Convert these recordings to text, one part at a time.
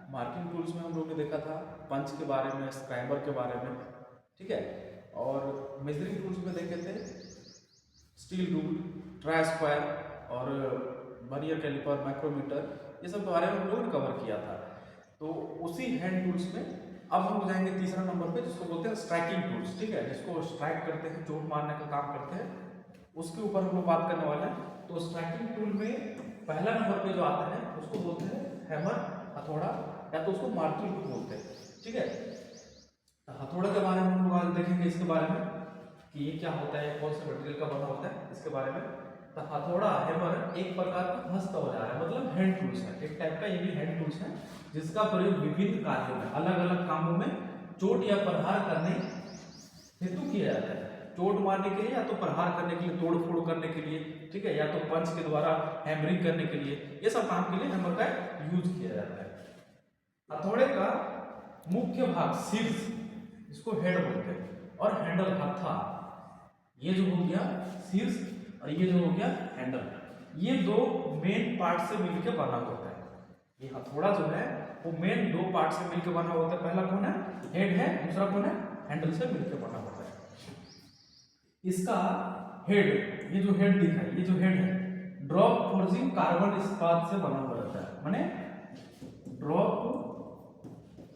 Marking tools में हम लोग ने देखा था पंच के बारे में, स्क्राइबर के बारे में, ठीक है। और मेजरिंग टूल्स में देखे थे स्टील रूल, ट्राई स्क्वायर और वर्नियर कैलिपर, माइक्रोमीटर, ये सब के बारे में हम लोगों ने कवर किया था। तो उसी हैंड टूल्स में अब हम जाएंगे तीसरा नंबर पे, जिसको बोलते हैं स्ट्राइकिंग टूल्स, ठीक है, जिसको स्ट्राइक करते हैं, चोट मारने का काम करते हैं, उसके ऊपर हम लोग बात करने वाले हैं। तो स्ट्राइकिंग टूल में पहला नंबर पे जो आता है उसको बोलते हैं हैमर, हथौड़ा, या तो उसको मार्तुल बोलते हैं, ठीक है। हथौड़ा के बारे में हम लोग आज देखेंगे, इसके बारे में कि ये क्या होता है, कौन से मटेरियल का बना होता है, इसके बारे में। तो हथौड़ा, हैमर एक प्रकार का हस्त औजार है, मतलब हैंड टूल्स है, एक टाइप का ये भी हैंड टूल्स है, जिसका प्रयोग विभिन्न कार्यों में, अलग अलग कामों में चोट या प्रहार करने हेतु किया जाता है। चोट मारने के लिए, या तो प्रहार करने के लिए, तोड़ फोड़ करने के लिए, ठीक है, या तो पंच के द्वारा हैमरिंग करने के लिए, ये सब काम के लिए हैमर का यूज किया जाता है। हथौड़े का मुख्य भाग शीर्ष, इसको हेड बोलते हैं, और हैंडल हत्था, ये जो हो गया शीर्ष और ये जो हो गया हैंडल, ये दो मेन पार्ट से मिलकर बना होता है। ये हथौड़ा जो है वो मेन दो पार्ट से मिलकर बना होता है। पहला कौन है, हेड है, दूसरा कौन है, हैंडल से मिलकर बना होता है। इसका हेड, ये जो हेड दिखा है, ये जो हेड है, ड्रॉप फोर्जिंग कार्बन इस्पात से बना हुआ रहता है, माने drop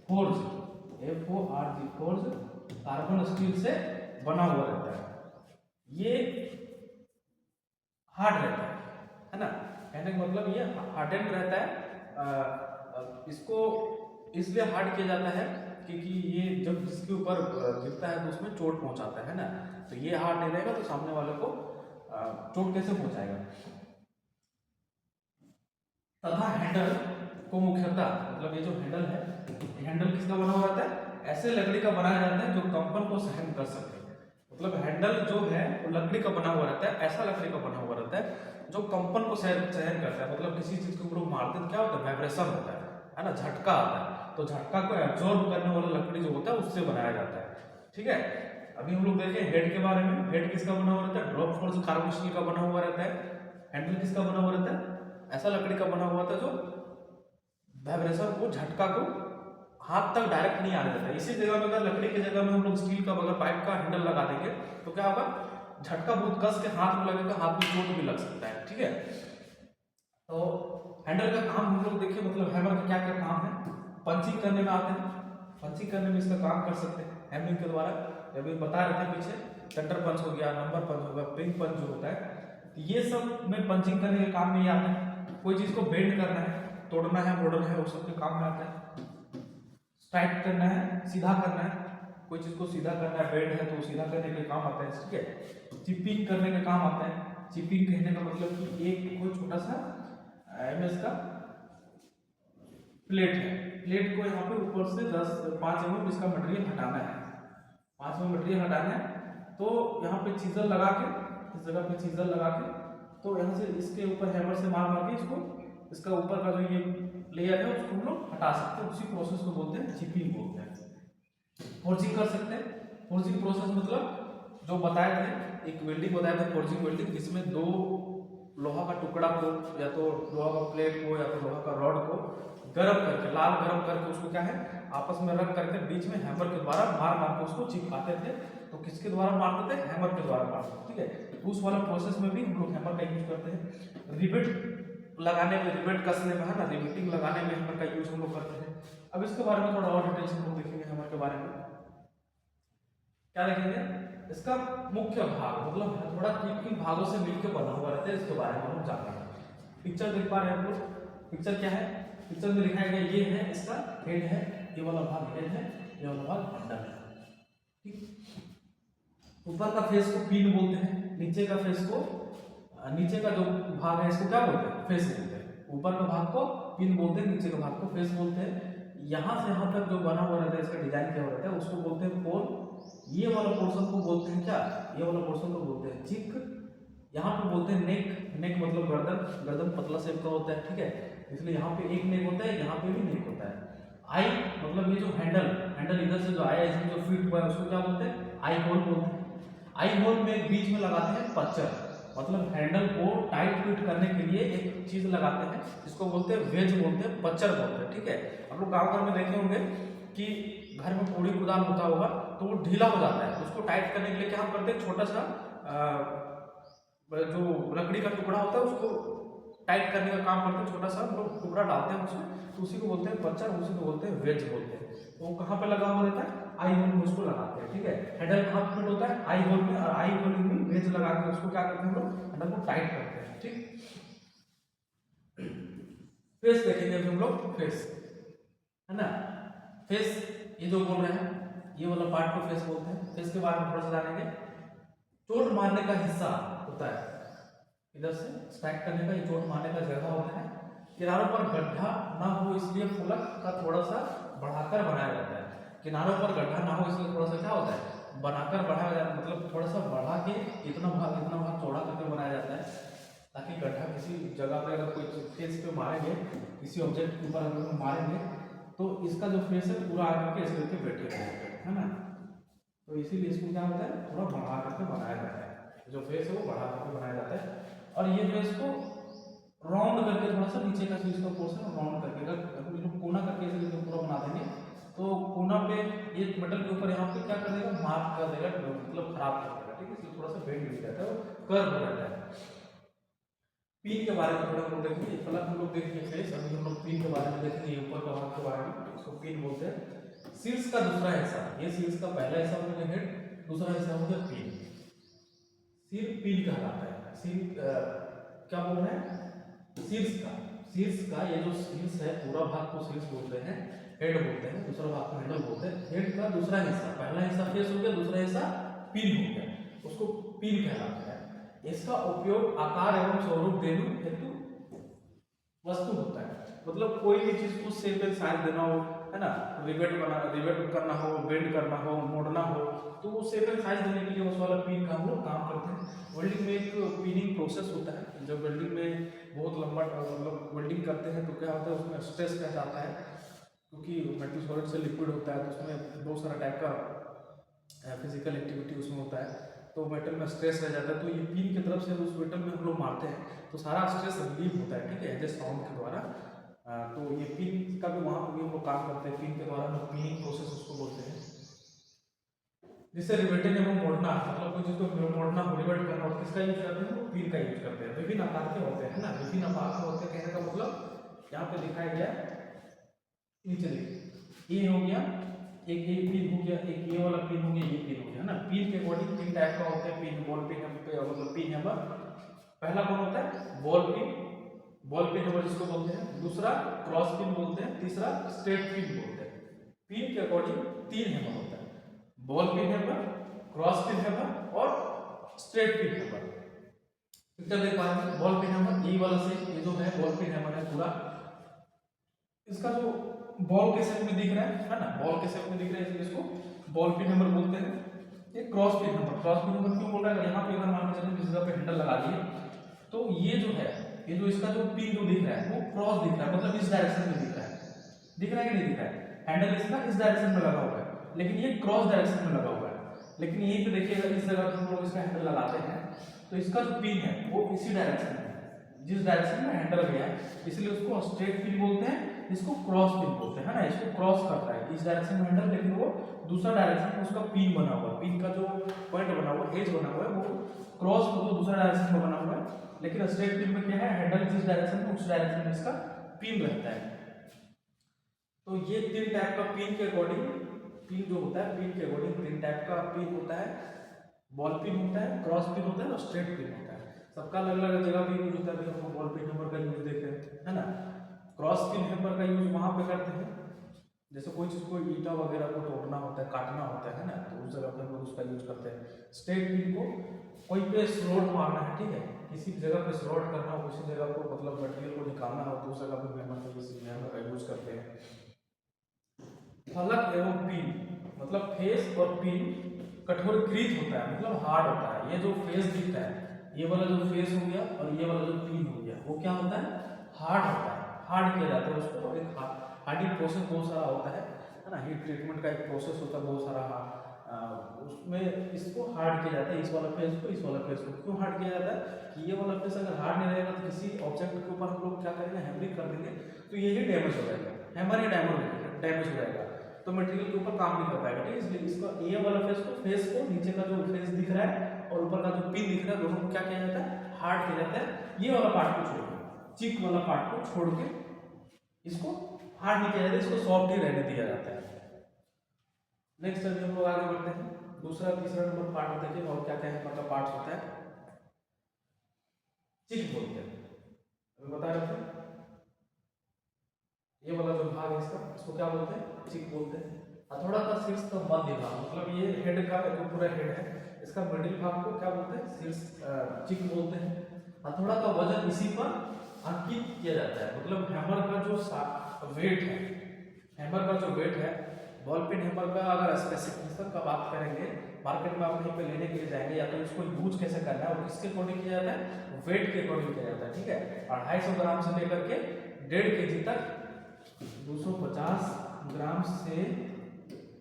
forge, FORG, forge carbon steel से बना हुआ रहता है। ये हार्ड रहता है ना, कहने का मतलब ये हार्डेंड रहता है। इसको इसलिए हार्ड किया जाता है क्योंकि ये जब जिसके ऊपर गिरता है तो उसमें चोट पहुंचाता है ना, तो ये हार्ड नहीं रहेगा तो सामने वाले को चोट कैसे पहुंचाएगा। तथा हैंडल को मुख्यतः, मतलब ये जो हैंडल है, हैंडल किसका बना हुआ रहता है, ऐसे लकड़ी का बनाया जाता है जो कंपन को सहन कर सके। मतलब हैंडल जो है वो लकड़ी का बना हुआ रहता है, ऐसा लकड़ी का बना हुआ रहता है जो कंपन को सहन करता है। मतलब किसी चीज को हम लोग मारते हैं, क्या होता है, वाइब्रेशन होता है ना, झटका आता है, तो झटका को एब्जॉर्ब करने वाला लकड़ी जो होता है उससे बनाया जाता है, ठीक है। अभी हम लोग देखें हेड के बारे में। हेड किसका बना हुआ रहता है, ड्रॉप फोर्ज कार्बन स्टील का बना हुआ रहता है। हैंडल किसका बना हुआ रहता है, ऐसा लकड़ी का बना हुआ था जो वाइब्रेशन को, झटका को हाथ तक डायरेक्ट नहीं आने देता है। इसी जगह में अगर लकड़ी की जगह में हम लोग स्टील का अगर पाइप का हैंडल लगा देंगे तो क्या होगा, झटका बहुत कस के हाथ में लगेगा, हाथ में चोट भी लग सकता है, ठीक है। तो हैंडल का काम हम लोग देखिए, मतलब हैमर का क्या क्या काम है, पंचिंग करने में आते हैं, पंचिंग करने में इसका काम कर सकते हैं हैमरिंग के द्वारा। अभी बता रहे थे पीछे, सेंटर पंच हो गया, नंबर पंच हो गया, पिन पंच जो होता है, ये सब में पंचिंग करने के काम में ही आते हैं। कोई चीज को बेंड करना है, तोड़ना है, मोड़ना है, वो सब के काम में आता है। स्ट्राइक करना है, सीधा करना है, कोई चीज को सीधा करना है, बेंड है तो सीधा करने के काम आता है, ठीक है। चिपिंग करने का काम आता है। चिपिंग कहने का मतलब कि एक कोई छोटा सा एमएस का प्लेट है, प्लेट को यहाँ पे ऊपर से 5 mm इसका मटेरियल हटाना है, 5 mm मटेरियल हटाना है, तो यहाँ पे चीजल लगा के, इस जगह पे चीजल लगा के, तो यहाँ से इसके ऊपर हैमर से मार मार के इसको, इसका ऊपर का जो ये लेयर है उसको हम लोग हटा सकते हैं। उसी प्रोसेस को बोलते हैं चिपिंग बोलते हैं। फोर्जिंग कर सकते हैं। फोर्जिंग प्रोसेस मतलब जो बताए थे, एक वेल्डिंग बताया था, फोर्जिंग वेल्डिंग, जिसमें दो लोहा का टुकड़ा को, या तो लोहा का प्लेट को, या तो लोहा का रॉड को गर्म करके, लाल गर्म करके उसको क्या है आपस में रख करके बीच में हैमर के द्वारा मार मार के उसको चिपकाते थे। तो किसके द्वारा मारते थे, हैमर के द्वारा मारते थे, ठीक है। उस वाला प्रोसेस में भी हम लोग हैमर का यूज करते हैं। रिवेट लगाने में, रिवेट कसने में, है ना, रिवेटिंग लगाने में हैमर का यूज हम लोग करते हैं। अब इसके बारे में थोड़ा और डिटेल से हम लोग देखेंगे। हैमर के बारे में क्या देखेंगे, इसका मुख्य भाग, मतलब हथौड़ा किन भागों से मिलकर बना हुआ रहता है, इसके बारे में हम जानेंगे। पिक्चर देख पा रहे हैं हम लोग, पिक्चर क्या है, पिक्चर में दिखाया गया ये है इसका हेड है, ये वाला भाग हेड है, ये वाला भाग हैंडल है, ठीक। ऊपर का फेस को पिन बोलते हैं, नीचे का फेस को, नीचे का जो भाग है इसको क्या बोलते हैं, फेस बोलते हैं। ऊपर का भाग को पिन बोलते हैं, नीचे का भाग को फेस बोलते हैं। यहाँ से यहाँ तक जो बना हुआ रहता है, इसका डिजाइन क्या रहता है, उसको बोलते हैं पोल। ये वाला पोर्शन को बोलते हैं क्या, ये वाला पोर्शन को बोलते हैं चिक। यहाँ पे बोलते हैं नेक, नेक मतलब गर्दन, गर्दन पतला शेप का होता है, ठीक है, इसलिए यहाँ पे एक नेक होता है, यहाँ पे भी नेक होता है। आई मतलब ये जो हैंडल, हैंडल इधर से जो आया, इसमें जो फिट हुआ है उसको क्या बोलते हैं, आई होल बोलते हैं। आई होल में बीच में लगाते हैं पच्चर, मतलब हैंडल को टाइट फिट करने के लिए एक चीज लगाते हैं, जिसको बोलते हैं वेज बोलते हैं, पच्चर बोलते हैं, ठीक है। आप लोग गाँव घर में देखे होंगे कि घर में कूड़ी कुदाल होता होगा तो वो ढीला हो जाता है, उसको टाइट करने के लिए क्या हम करते हैं, छोटा सा जो लकड़ी का टुकड़ा होता है उसको टाइट करने का काम करते हैं, छोटा सा हम लोग टुकड़ा डालते हैं उसमें, तो उसी को बोलते हैं पच्चर, उसी को बोलते हैं वेज बोलते हैं। तो वो कहाँ पे लगा हुआ रहता है, आई होल में उसको लगाते हैं, ठीक है। हैंडल कहाँ फिट होता है, आई होल में, और आई होल में वेज लगा के उसको क्या करते हैं हम लोग, हैंडल को टाइट करते हैं, ठीक। फेस देखेंगे हम लोग, फेस है ना, फेस ये जो बोल रहे हैं ये वाला पार्ट को फेस बोलते हैं। फेस के बारे में थोड़ा सा जानेंगे। चोट मारने का हिस्सा होता है, इधर से स्ट्राइक करने का, ये चोट मारने का जगह होता है। किनारों पर गड्ढा ना हो इसलिए फलक का थोड़ा सा बढ़ाकर बनाया जाता है। किनारों पर गड्ढा ना हो इसलिए थोड़ा सा क्या होता है, बनाकर बढ़ाया जाता है, मतलब थोड़ा सा बढ़ा के इतना भाग चौड़ा करके बनाया जाता है, ताकि गड्ढा किसी जगह पे अगर कोई फेस पे मारेंगे, किसी ऑब्जेक्ट के ऊपर अगर मारेंगे तो इसका जो फेस है पूरा आकर के ऐसे करके बैठे रहेगा, है ना। तो इसीलिए इसको क्या होता है, थोड़ा बढ़ा करके बनाया जाता है, जो फेस है वो बढ़ा करके बनाया जाता है। और ये फेस को राउंड करके थोड़ा सा नीचे का इसका पोर्शन राउंड करके, अगर इसको कोना करके इसे पूरा बना देंगे तो कोना पे ये मेटल के ऊपर यहाँ पे क्या कर देगा, मार्क कर देगा, मतलब खराब कर देगा, ठीक है। इसलिए थोड़ा सा बेंड मिल जाता है, वो कर्व हो जाता है। पिन के बारे में थोड़ा हम लोग देखेंगे, फलक हम लोग देखेंगे फेस, अभी हम लोग पिन के बारे में देखेंगे, ऊपर का भाग के बारे में, इसको पिन बोलते हैं। शीर्ष का दूसरा हिस्सा, ये शीर्ष का पहला हिस्सा हो गया हेड, दूसरा हिस्सा हो गया पिन। सिर पिन कहलाता है, सिर क्या बोल रहे हैं, शीर्ष का ये जो शीर्ष है पूरा भाग को शीर्ष बोलते हैं, हेड बोलते हैं, दूसरा भाग को हैंडल बोलते हैं। हेड का दूसरा हिस्सा, पहला हिस्सा फेस हो गया, दूसरा हिस्सा पिन हो गया, उसको पिन कहलाता है। इसका उपयोग आकार एवं स्वरूप देने हेतु वस्तु होता है, मतलब कोई भी चीज को शेप एंड साइज देना हो, है ना, रिवेट करना हो, बेंड करना हो, मोड़ना हो, तो वो शेप एंड साइज देने के लिए उस वाला पिन का हम लोग काम करते हैं। वेल्डिंग में एक पिनिंग प्रोसेस होता है, जब वेल्डिंग में बहुत लंबा मतलब वेल्डिंग करते हैं तो क्या होता है, उसमें स्ट्रेस रह जाता है, क्योंकि मेटल सॉलिड से लिक्विड होता है, तो उसमें बहुत सारा टाइप का फिजिकल एक्टिविटी उसमें होता है, तो मेटल में स्ट्रेस रह जाता है, तो ये पिन की तरफ से उस मेटल में हम लोग मारते हैं तो सारा स्ट्रेस रिलीव होता है, ठीक है, जस्ट साउंड के द्वारा। तो ये पिन का भी वहाँ पर भी हम लोग काम करते हैं, पिन के द्वारा हम लोग पिनिंग प्रोसेस उसको बोलते हैं। जिससे रिवेटिंग एवं मोड़ना, मतलब कोई चीज को मोड़ना हो, रिवेट करना हो, किसका यूज करते हैं, पिन का यूज करते हैं। विभिन्न आकार के होते हैं ना, विभिन्न आकार के होते हैं, कहने का मतलब यहाँ पे दिखाया गया, नीचे देखिए ये हो गया, एक ये पिन हो गया, एक ये वाला पिन हो गया, ये पिन हो गया, है ना। पिन के अकॉर्डिंग तीन टाइप का होता है पिन, बॉल पिन, मतलब पिन हैमर। पहला कौन होता है, बॉल पिन हैमर जिसको बोलते हैं, दूसरा क्रॉस पिन बोलते हैं, तीसरा स्ट्रेट पिन बोलते हैं। पिन के अकॉर्डिंग तीन हैमर होता है, ball pin hammer, cross pin hammer और स्ट्रेट पिन हैमर। पिक्चर देख पा रहे हैं, बॉल पिन हैमर ये वाला से, ये जो है बॉल पिन हैमर है पूरा, इसका जो बॉल के शेप में दिख रहा है ना, बॉल के शेप में दिख रहा है, इसलिए इसको बॉल पिन हैमर बोलते हैं। ये cross pin hammer, cross pin hammer क्यों बोल रहा है, यहाँ पे अगर मान के चलें जिस जगह पे हैंडल लगा दिए तो ये जो है, ये जो इसका जो पिन जो दिख रहा है वो क्रॉस दिख रहा है, मतलब इस डायरेक्शन में दिख रहा है, दिख रहा है कि नहीं दिख रहा है, हैंडल इसका इस डायरेक्शन में लगा हुआ है, लेकिन ये क्रॉस डायरेक्शन में लगा हुआ है। लेकिन यहीं पे देखिएगा, इस जगह पे हम लोग इसका हैंडल लगाते हैं तो इसका जो पिन है वो इसी डायरेक्शन में है, जिस डायरेक्शन में हैंडल गया है, इसलिए उसको स्ट्रेट पिन बोलते हैं, इसको क्रॉस पिन बोलते हैं, है ना। इसको क्रॉस करता है इस डायरेक्शन में हैंडल, लेकिन वो दूसरा डायरेक्शन में उसका पिन बना हुआ है, पिन का जो पॉइंट बना हुआ है, एज बना हुआ है, वो क्रॉस मतलब दूसरा डायरेक्शन में बना हुआ है। लेकिन स्ट्रेट पिन में क्या है, हैंडल जिस डायरेक्शन में उस डायरेक्शन में इसका पिन रहता है। तो ये तीन टाइप का पिन के अकॉर्डिंग, पिन जो होता है, पिन के अकॉर्डिंग तीन टाइप का पिन होता है, बॉल पिन होता है, क्रॉस पिन होता है और स्ट्रेट पिन होता है। सबका अलग अलग जगह पे यूज होता है, अभी हम बॉल पिन हैमर का यूज देख रहे हैं, है ना। क्रॉस पिन हैमर का यूज वहां पे करते हैं जैसे कोई चीज को ईटा वगैरह को तोड़ना होता है, काटना होता है ना, तो उस जगह पे हम लोग उसका यूज करते हैं। स्ट्रेट पिन को कोई पे स्लॉट मारना है, ठीक है, किसी जगह पे स्लॉट करना हो, किसी जगह को मतलब मटेरियल को निकालना हो, तो उस जगह पे हैमर का यूज करते हैं। फलक एवं पिन, मतलब फेस और पिन कठोरकृत होता है, मतलब हार्ड होता है। ये जो फेस दिखता है, ये वाला जो फेस हो गया और ये वाला जो पिन हो गया, वो क्या होता है, हार्ड होता है, हार्ड किया जाता है उसको। एक हार्डिंग प्रोसेस बहुत सारा होता है ना, हीट ट्रीटमेंट का एक प्रोसेस होता है बहुत सारा, उसमें इसको हार्ड किया जाता है, इस वाला फेस को, इस वाला फेस को। क्यों हार्ड किया जाता है कि ये वाला फेस अगर हार्ड नहीं रहेगा तो किसी ऑब्जेक्ट के ऊपर हम लोग क्या करेंगे, हैमरिंग कर देंगे तो यही डैमेज हो जाएगा, हैमर ही डैमेज हो जाएगा, तो मटेरियल के ऊपर काम नहीं कर पाएगा। ठीक है, इसलिए इसका ये वाला फेस को नीचे का जो फेस दिख रहा है और ऊपर का जो पिन दिख रहा है, दोनों को क्या किया जाता है, हार्ड किया जाता है। ये वाला पार्ट को छोड़ के, चिक वाला पार्ट को छोड़ के इसको हार्ड नहीं किया जाता, इसको सॉफ्ट ही रहने दिया जाता है। नेक्स्ट अभी हम लोग आगे बढ़ते हैं, दूसरा तीसरा नंबर पार्ट देखिए और क्या क्या है मतलब पार्ट्स होता है। चिक बोलते हैं, अभी बता रहे थे ये वाला जो भाग है इसको क्या बोलते हैं, चिक बोलते हैं। हथौड़ा का शीर्ष का मध्य भाग, मतलब ये हेड का जो पूरा हेड है इसका मिडिल भाग को क्या बोलते हैं, शीर्ष चिक बोलते हैं। हथौड़ा का वजन इसी पर अंकित किया जाता है, मतलब हैमर का जो वेट है, हैमर का जो वेट है, बॉल पिन हैमर का अगर स्पेसिफिकेशन का बात करेंगे, मार्केट में आप कहीं पे लेने के लिए जाएंगे या तो इसको यूज कैसे करना है और किसके अकॉर्डिंग किया जाता है, वेट के अकॉर्डिंग किया जाता है। ठीक है, 250 ग्राम से लेकर के 1.5 kg तक, 250 ग्राम से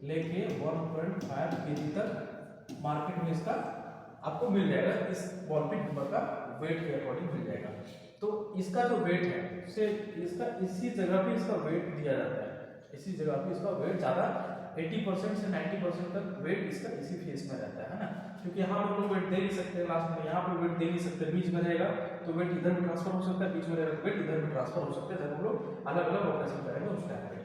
लेके 1.5 kg तक मार्केट में इसका आपको मिल जाएगा, इस बॉल पिन हैमर का वेट के अकॉर्डिंग मिल जाएगा। तो इसका जो वेट है उसे इसका इसी जगह पे इसका वेट दिया जाता है, इसी जगह पे इसका वेट ज़्यादा 80% से 90% तक वेट इसका इसी फेस में रहता है ना, क्योंकि यहाँ पर लोग वेट दे नहीं सकते, लास्ट में यहाँ पर वेट दे नहीं सकते, बीच में रहेगा तो वेट इधर भी ट्रांसफर हो सकता है, बीच में रहेगा तो वेट इधर भी ट्रांसफर हो सकता है, जब हम लोग अलग अलग ऑपरेशन करेंगे उस टाइम पे।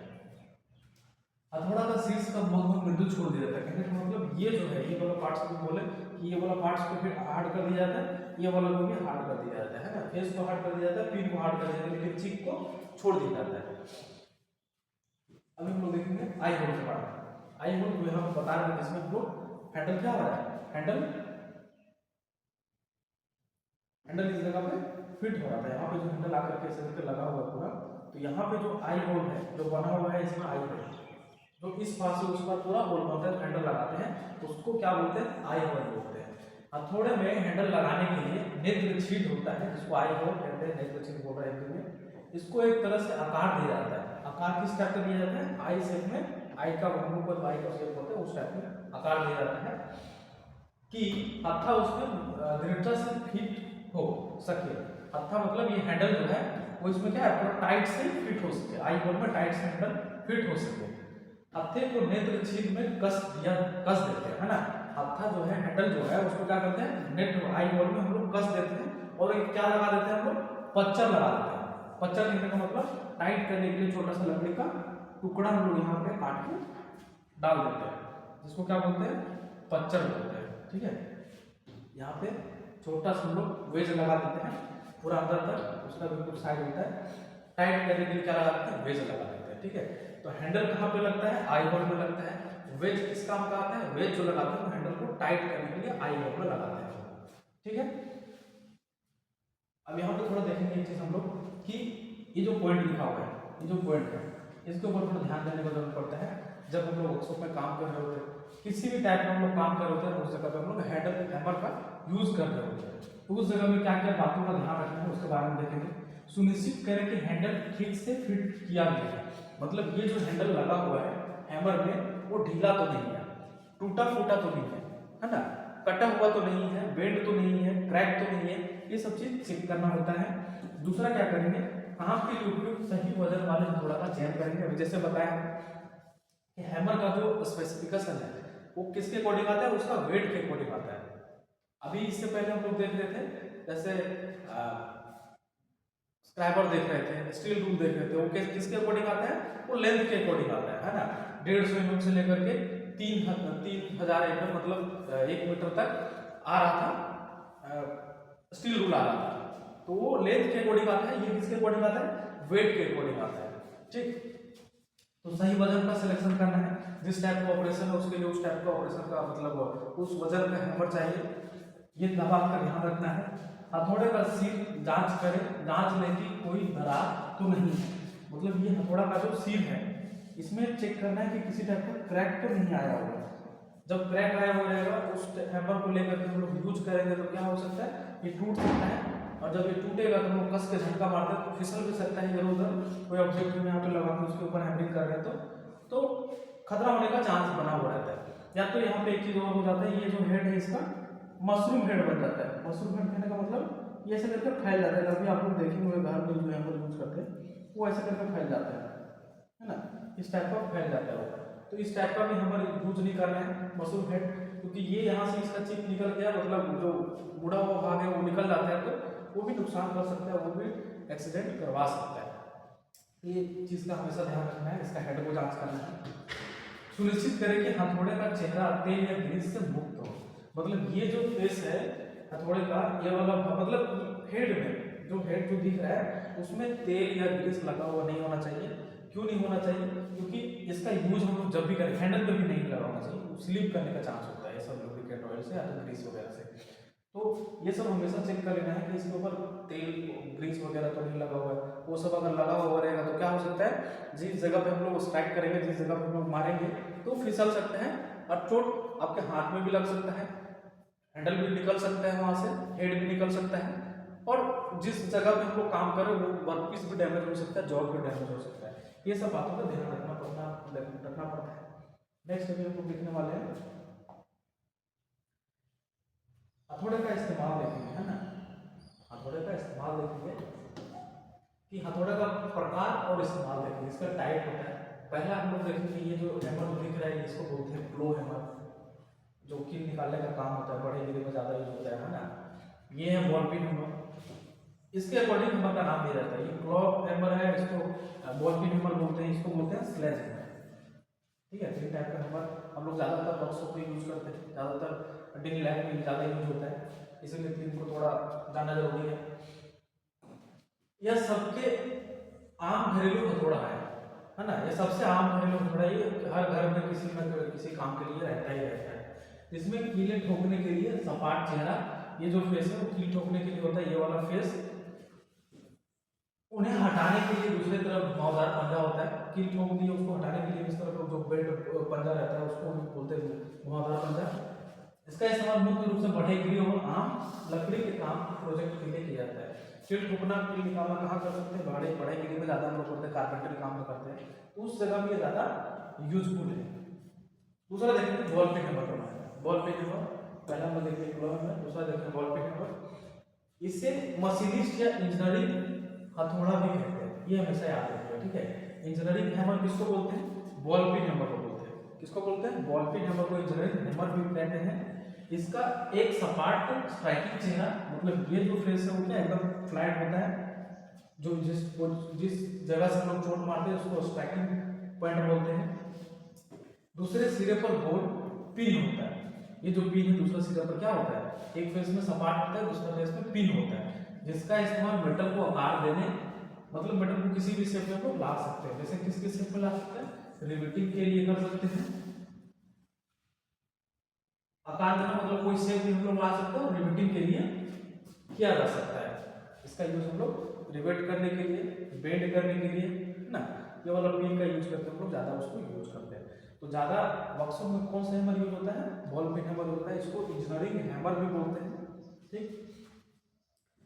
हथौड़ा का शीर्ष का मध्य बिंदु छोड़ दिया जाता है, कहने का मतलब ये जो है, ये वाला पार्ट्स को बोले कि ये वाला पार्ट्स को फिर हार्ड कर दिया जाता है, ये वाला को भी हार्ड कर दिया जाता है ना, फेस को हार्ड कर दिया जाता है, पिन को हार्ड कर दिया जाता है, लेकिन चिक को छोड़ दिया जाता है। अभी हम लोग देखेंगे आई होल के बारे में। आई होल को यहाँ पर बता रहे हैं जिसमें हम लोग हैंडल क्या हो रहा है, हैंडल इस जगह पे फिट हो रहा था, यहाँ पे जो हैंडल आकर के ऐसे करके लगा हुआ है पूरा, तो यहाँ पे जो आई होल है जो बना हुआ है इसमें आई होल, जो इस पास से उस पार पूरा होल बनता है, हैंडल लगाते हैं तो उसको क्या बोलते हैं, आई होल बोलते हैं। हथौड़े में हैंडल लगाने के लिए नेत्र छेद होता है, जिसको आई होल कहते हैं, नेत्र छेद बोल रहे हैं में। इसको एक तरह से आकार दिया जाता है, आकार किस टाइप का दिया जाता है, आई शेप में, आई का हम लोग आई का शेप होता है उस टाइप में आकार दिया जाता है कि हत्था उसमें दृढ़ता से फिट हो सके। हत्था मतलब ये हैंडल जो है वो इसमें क्या है, पूरा टाइट से फिट हो सके, आई होल में टाइट से हैंडल फिट हो सके। हत्थे को नेत्र छेद में कस देते हैं, है ना, हत्था जो है हैंडल जो है उसको क्या करते हैं, नेत्र आई होल में हम लोग कस देते हैं और एक क्या लगा देते हैं हम लोग, पच्चर लगा देते हैं। पच्चर लिखने का मतलब टाइट करने के लिए छोटा सा लकड़ी का टुकड़ा हम लोग यहाँ पे काट के डाल देते हैं, जिसको क्या बोलते हैं, पच्चर बोलते हैं। ठीक है, यहाँ पे छोटा सा हम लोग वेज लगा देते हैं पूरा अंदर तक, उसका भी कुछ साइड होता है, टाइट करने के लिए क्या लगाते हैं, वेज लगा देते हैं। ठीक है, तो हैंडल कहाँ पे लगता है, आई होल में लगता है। वेज किस काम का आता है, वेज जो लगाते हैं हैंडल को टाइट करने के लिए आई होल में लगाते हैं। ठीक है, अब यहाँ पे थोड़ा देखेंगे एक चीज हम लोग कि ये जो पॉइंट लिखा हुआ है, ये जो पॉइंट है इसके ऊपर थोड़ा ध्यान देने का जरूरत पड़ता है। जब हम लोग वर्कशॉप में काम कर रहे होते हैं, किसी भी टाइप का हम लोग काम कर रहे होते हैं, उस जगह पे हम लोग हैमर का यूज कर रहे होते हैं, तो उस जगह में क्या क्या बातों का ध्यान रखना है उसके बारे में देखेंगे। सुनिश्चित करें कि हैंडल ठीक से फिट किया गया है, मतलब ये जो हैंडल लगा हुआ है हैमर में वो ढीला तो नहीं है, टूटा फूटा तो नहीं है ना, कटा हुआ तो नहीं है, बेंड तो नहीं है, क्रैक तो नहीं है, ये सब चीज चेक करना होता है। दूसरा क्या करेंगे, काम के लिए उपयुक्त सही वजन वाले हथौड़ा का चयन करेंगे। अभी जैसे बताया कि हैमर का जो स्पेसिफिकेशन है वो किसके अकॉर्डिंग आता है, उसका वेट के अकॉर्डिंग आता है। अभी इससे पहले हम लोग देख रहे थे, जैसे स्क्राइबर देख रहे थे, स्टील रूल देख रहे थे, वो किसके अकॉर्डिंग आता है, वो लेंथ के अकॉर्डिंग आता है ना। 150 mm से लेकर के 3000 mm मतलब 1 मीटर तक आ रहा था, स्टील रूल आ रहा था, तो वो लेंथ के अकॉर्डिंग आता है, ये किसके अकॉर्डिंग आता है, वेट के अकॉर्डिंग आता है। ठीक, तो सही वजन का सिलेक्शन करना है, जिस टाइप का ऑपरेशन है उसके लिए उस टाइप का ऑपरेशन का मतलब उस वजन का हैमर चाहिए, ये बात का ध्यान रखना है। हथौड़े का सिर जांच करें, जांच लें कि कोई दरार तो नहीं है, मतलब ये हथौड़ा का जो सिर है इसमें चेक करना है कि किसी टाइप का क्रैक तो नहीं आया हुआ है। जब क्रैक आया हो जाएगा उस हैमर को लेकर के हम लोग यूज करेंगे तो क्या हो सकता है, ये टूट सकता है, और जब ये टूटेगा तो हम लोग कस के झटका मारते हैं तो फिसल भी सकता है इधर उधर, कोई ऑब्जेक्ट में यहाँ पे लगा के उसके ऊपर हैमरिंग कर रहे हैं तो खतरा होने का चांस बना हुआ रहता है। या तो यहाँ पे एक चीज और हो जाता है, ये जो हेड है इसका मशरूम हेड बन जाता है। मशरूम हेड कहने का मतलब ये ऐसे करके फैल जाता है, कभी आप लोग देखेंगे घर में जो हैमर यूज करते हैं वो ऐसे करके फैल जाता है ना, इस टाइप का फैल जाता है वो। तो इस टाइप का भी हैमर यूज नहीं करना है मशरूम हेड, क्योंकि ये यहाँ से इसका चिप निकल गया, मतलब जो मुड़ा हुआ भाग है वो निकल जाता है, तो वो भी नुकसान कर सकता है, वो भी एक्सीडेंट करवा सकता है। ये चीज़ का हमेशा ध्यान रखना है, इसका हेड को जांच करना है। सुनिश्चित करें कि हथौड़े का चेहरा तेल या ग्रीस से मुक्त हो, मतलब ये जो फेस है हथौड़े का, ये वाला मतलब हेड में जो हेड जो दिख रहा है उसमें तेल या ग्रीस लगा हुआ नहीं होना चाहिए। क्यों नहीं होना चाहिए? क्योंकि इसका यूज हम लोग जब भी करें हैंडल पे भी नहीं लगाना चाहिए, स्लिप करने का चांस होता है सब लुब्रिकेंट ऑयल से या तो ग्रीस वगैरह से। तो ये सब हमेशा चेक कर लेना है कि इसके ऊपर तेल ग्रीस वगैरह तो नहीं लगा हुआ है। वो सब अगर लगा हुआ रहेगा तो क्या हो सकता है, जिस जगह पे हम लोग स्ट्राइक करेंगे, जिस जगह पे हम लोग मारेंगे तो फिसल सकते हैं और चोट आपके हाथ में भी लग सकता है, हैंडल भी निकल सकता है, वहां से हेड भी निकल सकता है, और जिस जगह पे हम लोग काम करें वो वर्कपीस भी डैमेज हो सकता है, जॉब भी डैमेज हो सकता है। ये सब बातों का ध्यान रखना पड़ता है। नेक्स्ट अभी हम लोग देखने वाले हैं हथौड़े का इस्तेमाल देखेंगे, है ना। हथौड़े का इस्तेमाल देखेंगे कि हथौड़े का प्रकार और इस्तेमाल देखेंगे, इसका टाइप होता है। पहला हम लोग देखेंगे ये जो हैमर दिख रहा है इसको बोलते हैं क्लो हैमर, जो कील निकालने का काम होता है, बड़े एरिया में ज़्यादा यूज होता है ना। ये है बॉल पिन हैमर, इसके अकॉर्डिंग हैमर का नाम दिया जाता है। ये क्लो हैमर है, इसको बॉल पिन हैमर बोलते हैं, इसको बोलते हैं स्लेज हैमर। ठीक है, तीन टाइप का हैमर हम लोग ज़्यादातर वर्कशॉप में यूज करते हैं, ज़्यादातर डेली लाइफ में ज़्यादा यूज होता है, इसलिए तीन को थोड़ा जानना जरूरी है। यह सबके आम घरेलू हथौड़ा है ना। यह सबसे आम घरेलू हथौड़ा, ये हर घर में किसी न किसी काम के लिए रहता ही रहता है। जिसमें कीले ठोकने के लिए सपाट चेहरा, ये जो फेस है वो कील ठोकने के लिए होता है, ये वाला फेस। उन्हें हटाने के लिए दूसरी तरफ घुमावदार पंजा होता है, कील ठोक दिए उसको हटाने के लिए इस तरफ जो बेल्ट पंजा रहता है उसको बोलते हैं घुमावदार पंजा। इसका इस्तेमाल मुख्य रूप से बढ़ई और आम लकड़ी के काम प्रोजेक्ट के लिए किया जाता है। कील ठोकना, कील निकालना कहाँ कर सकते हैं, बढ़ई में ज़्यादा हम लोग करते हैं, कारपेंटरी काम में करते हैं, उस जगह में ये ज़्यादा यूजफुल है। दूसरा देखेंगे बॉल पिन हैमर होना है। बॉल पिन हैमर पहला हम देखेंगे क्लो हैमर, दूसरा देखेंगे बॉल पिन हैमर। इसे मशीनिस्ट या इंजीनियरिंग हथौड़ा भी कहते हैं, ये हमेशा याद रखिएगा। ठीक है, इंजीनियरिंग हैमर किसको बोलते हैं? बॉल पिन हैमर को बोलते हैं। किसको बोलते हैं? बॉल पिन हैमर को इंजीनियरिंग हैमर भी कहते हैं। इसका एक सपाट स्ट्राइकिंग चेहरा, मतलब ये जो फेस है वो क्या एकदम फ्लैट होता है, जो जिस जगह से हम लोग चोट मारते हैं उसको स्ट्राइकिंग पॉइंट बोलते हैं। दूसरे सिरे पर गोल पिन होता है, ये जो पिन है दूसरे सिरे पर क्या होता है, एक फेस में सपाट होता है, दूसरे फेस में पिन होता है, जिसका इस्तेमाल मेटल को आकार देने, मतलब मेटल को किसी भी शेप में ला सकते हैं। जैसे किसके शेप में ला सकते हैं? रिवेटिंग के लिए कर सकते हैं। आकार देना मतलब कोई शेप भी हम लोग ला सकते हैं, और रिवेटिंग के लिए किया जा सकता है। इसका यूज हम लोग रिवेट करने के लिए, बेंड करने के लिए ना, ये वाला पिन का यूज करते हैं हम लोग, ज्यादा उसको यूज करते हैं। तो ज्यादा वर्कशॉप में कौन सा हैमर यूज होता है? बॉल पिन हैमर होता है, इसको इंजीनियरिंग हैमर भी बोलते हैं। ठीक,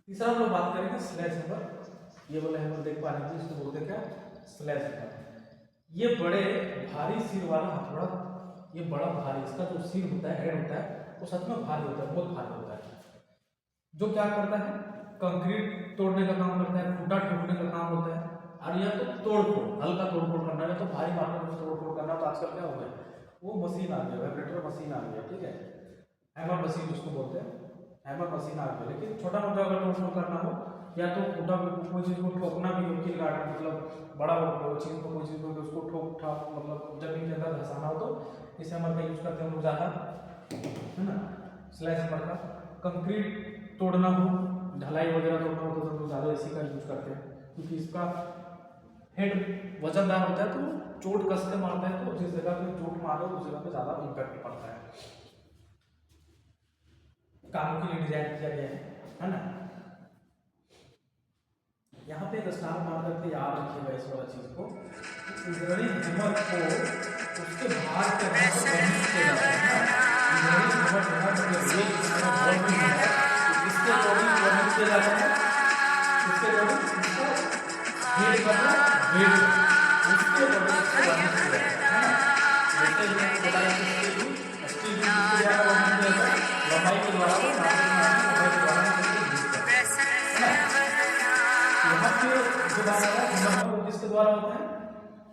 तीसरा हम लोग बात करेंगे स्लेज हैमर। ये वाला हैमर देख पा रहे हैं, इसको बोलते हैं क्या? Sledge hammer. ये बड़े भारी सिर वाला हथौड़ा, ये बड़ा भारी, इसका जो सिर होता है, हेड होता है, वो सच में भारी होता है, बहुत भारी होता है। जो क्या करता है? कंक्रीट तोड़ने का काम करता है, खूंटा ठोकने का काम होता है, और या तो तोड़फोड़, हल्का तोड़फोड़ करना है, तो भारी मात्रा में तोड़फोड़ करना। तो आजकल क्या हो गया, वो मशीन आ गया, वाइब्रेटर मशीन आ गया। ठीक है, हैमर मशीन जिसको बोलते हैं, हैमर मशीन आ गया। लेकिन छोटा मोटा अगर तोड़फोड़ करना हो, या तो खूंटा कोई चीज को ठोकना भी हो, कील गार्ड मतलब बड़ा चीज को, कोई चीज को उसको ठोक ठाक मतलब जमीन के अंदर धंसाना हो, तो इस हैमर का यूज करते हैं हम लोग ज्यादा, है ना, स्लेज हैमर का। कंक्रीट तोड़ना हो, ढलाई वगैरह तोड़ना हो, तो हम लोग ज़्यादा इसी का यूज करते हैं, क्योंकि इसका हेड वजनदार होता है, तो चोट कस के मारता है, तो जिस जगह पे चोट मारो उस जगह पे ज़्यादा इम्पैक्ट पड़ता है। कानों के लिए डिजाइन किया गया है ना। यहाँ पे दस्तार मार करके याद रखिएगा इस वाला चीज को, इंजीनियरिंग हैमर को उसके भार के आधार पर वर्णित किया जाता है ना। इंजीनियरिंग हैमर जो है मतलब ये बॉल में है, तो इसके अकॉर्डिंग वर्णित किया जाता है, इसके अकॉर्डिंग इसको हेड करना वेट उसके अकॉर्डिंग इसको वर्णित किया जाता है ना। जैसे मैंने बताया कि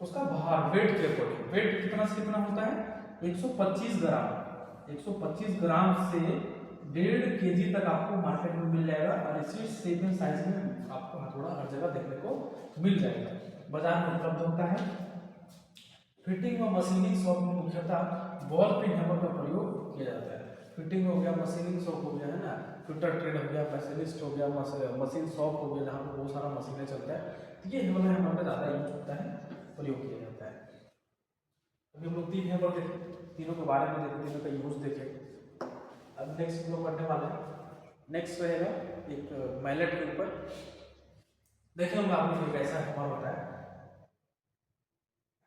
उसका भार वेट के अकॉर्डिंग, वेट कितना से कितना होता है 125 ग्राम, 125 ग्राम से 1.5 kg तक आपको मार्केट में मिल जाएगा। और इसी सेम साइज में आपको हथौड़ा हर जगह देखने को मिल जाएगा, बाजार में उपलब्ध होता है। फिटिंग व मशीनिंग शॉप में मुख्यतः बॉल पिन हैमर का प्रयोग किया जाता है। फिटिंग हो गया, मशीनिंग शॉप हो गया, है ना, फिटर ट्रेड हो गया, स्पेशलिस्ट हो गया, मशीन शॉप हो गया जहाँ पर बहुत सारा मशीनें चलता है, तो ये हैमर का ज़्यादा यूज होता है, प्रयोग किया जाता है। अभी हम लोग 3 हैमर देखें, तीनों के बारे में देखें, तीनों का यूज देखें। अब नेक्स्ट हम लोग पढ़ने वाले हैं, नेक्स्ट रहेगा एक मैलेट के ऊपर। देखिए हम आपको कैसा हैमर होता है,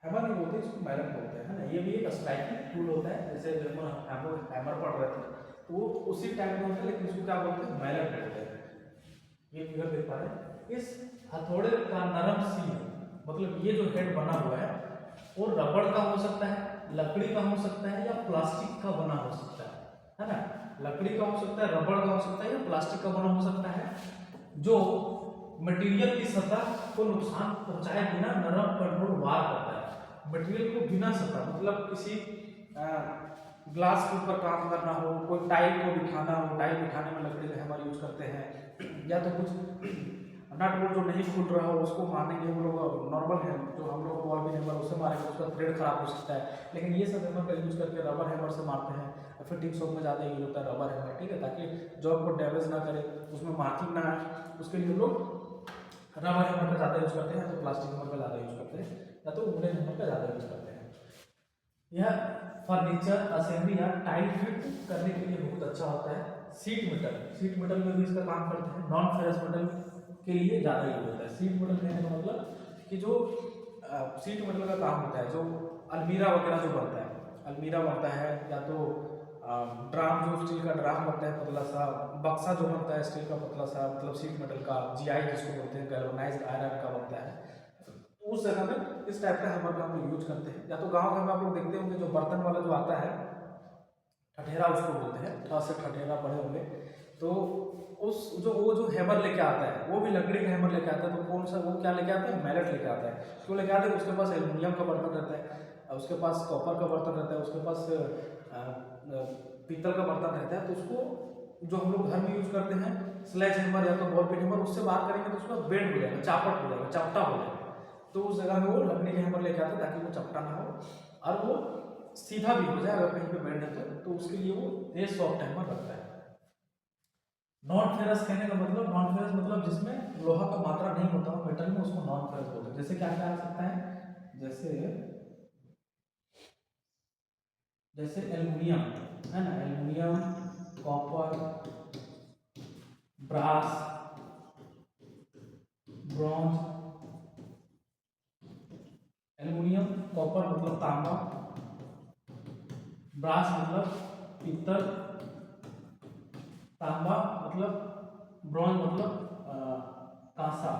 हैमर नहीं बोलते इसको, मैलेट बोलते हैं, है ना। ये भी एक स्ट्राइकिंग टूल होता है, जैसे जब हम हैमर पढ़ रहे थे तो वो उसी टाइप में होता है, लेकिन इसको क्या बोलते हैं, मैलेट बोलते हैं। ये फिगर देख पा रहे हैं, इस हथौड़े का नरम सील, मतलब ये जो हेड बना हुआ है वो रबड़ का हो सकता है, लकड़ी का हो सकता है, या प्लास्टिक का बना हो सकता है ना। लकड़ी का हो सकता है, रबड़ का हो सकता है, या प्लास्टिक का बना हो सकता है, जो मटेरियल की सतह को नुकसान पहुंचाए बिना नरम कंट्रोल वार करता है। मटेरियल को बिना सतह, मतलब किसी ग्लास के ऊपर काम करना हो, कोई टाइल को बिठाना हो, टाइल बिठाने में लकड़ी का हैमर यूज करते हैं, या तो कुछ नट बोल्ट जो नहीं खुल रहा हो उसको मारने के लिए हम लोग नॉर्मल है जो हम लोग बॉल पिन हैमर उससे मारेंगे, उसका थ्रेड खराब हो सकता है, लेकिन ये सब हैमर का यूज करके रबर हैमर से मारते हैं। फिटिंग शॉप में ज़्यादा यूज होता है रबर हैमर, ठीक है, ताकि जॉब को डैमेज ना करे, उसमें मार्किंग ना आए, उसके लिए लोग रबर हैमर का ज़्यादा यूज करते हैं, तो प्लास्टिक हैमर का ज़्यादा यूज करते हैं, या तो वुडन हैमर का ज़्यादा यूज करते हैं। यह फर्नीचर असेंबली या टाइल फिट करने के लिए बहुत अच्छा होता है। सीट मेटल, सीट मेटल में भी इसका काम करते हैं। नॉन फेरस मेटल के लिए ज़्यादा यूज होता है। सीट मेटल कहने का मतलब कि जो सीट मेटल का काम होता है, जो अलमीरा वगैरह जो बनता है, अलमीरा बनता है, या तो ड्राम, जो स्टील का ड्राम बनता है पतला सा, बक्सा जो बनता है स्टील का पतला सा, मतलब सीट मेटल का, जीआई जिसको बोलते हैं, गैल्वेनाइज्ड आयरन का बनता है, उस जगह में इस टाइप का हैमर का हम लोग यूज करते हैं। या तो गांव में आप लोग देखते होंगे जो बर्तन वाला जो आता है, ठठेरा उसको बोलते हैं, थोड़ा सा ठठेरा पड़े होंगे, तो उस वो जो हैमर लेके आता है वो भी लकड़ी का हैमर लेके आता है, तो कौन सा वो क्या लेके आता है, मैलेट लेके आता है। क्यों लेके आते हैं, उसके पास एल्युमिनियम का बर्तन रहता है, उसके पास कॉपर का बर्तन रहता है, उसके पास पीतल का बर्तन रहता है, तो उसको जो हम लोग घर में यूज करते हैं स्लेज हैमर या तो बॉल पिन हैमर, उससे बात करेंगे तो उसका बेंड हो जाएगा, चापट हो जाएगा, चपटा हो जाएगा, तो उस जगह में वो लकड़ी के हैमर लेके आते हैं ताकि वो चपटा ना हो और वो सीधा भी हो जाए, अगर कहीं पे बेंड है तो उसके लिए वो ये सॉफ्ट हैमर लगता है। नॉन फेरस कहने का मतलब, नॉन फेरस मतलब जिसमें लोहा का मात्रा नहीं होता हो मेटल में, उसको नॉन फेरस बोलते हैं। जैसे क्या क्या आ सकता है, जैसे एल्युमिनियम, है ना, aluminium, copper, brass, bronze. Aluminium, copper मतलब तांबा, ब्रास मतलब पीतल, तांबा मतलब ब्रॉन्ज मतलब कांसा,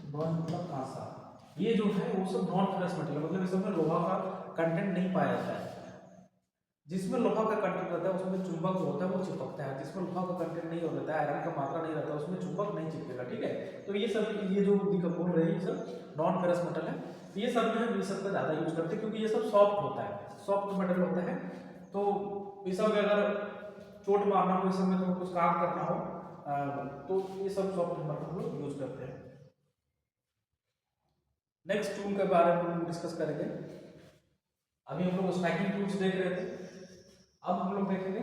ब्रॉन्ज मतलब कांसा। ये जो है वो सब नॉन फेरस मेटल है, मतलब इसमें लोहा का कंटेंट नहीं पाया जाता है। जिसमें लोहा का कंटेंट रहता है उसमें चुंबक जो होता है वो चिपकता है, जिसमें लोहा का कंटेंट नहीं होता है, आयरन का मात्रा नहीं रहता, उसमें चुंबक नहीं चिपकेगा, ठीक है। तो ये सब, ये जो बोल रहे हैं ये सब नॉन फेरस मेटल है, ये सब में हम ये सब का ज़्यादा यूज करते हैं क्योंकि ये सब सॉफ्ट होता है, सॉफ्ट मेटल होता है। तो ये सब अगर चोट मारना हो, इस समय तो कुछ काम करना हो, तो ये सब सॉफ्ट मेटल हम लोग यूज करते हैं। नेक्स्ट टूल के बारे में हम डिस्कस करेंगे। अभी हम लोग स्ट्राइकिंग टूल्स देख रहे थे, अब हम लोग देखेंगे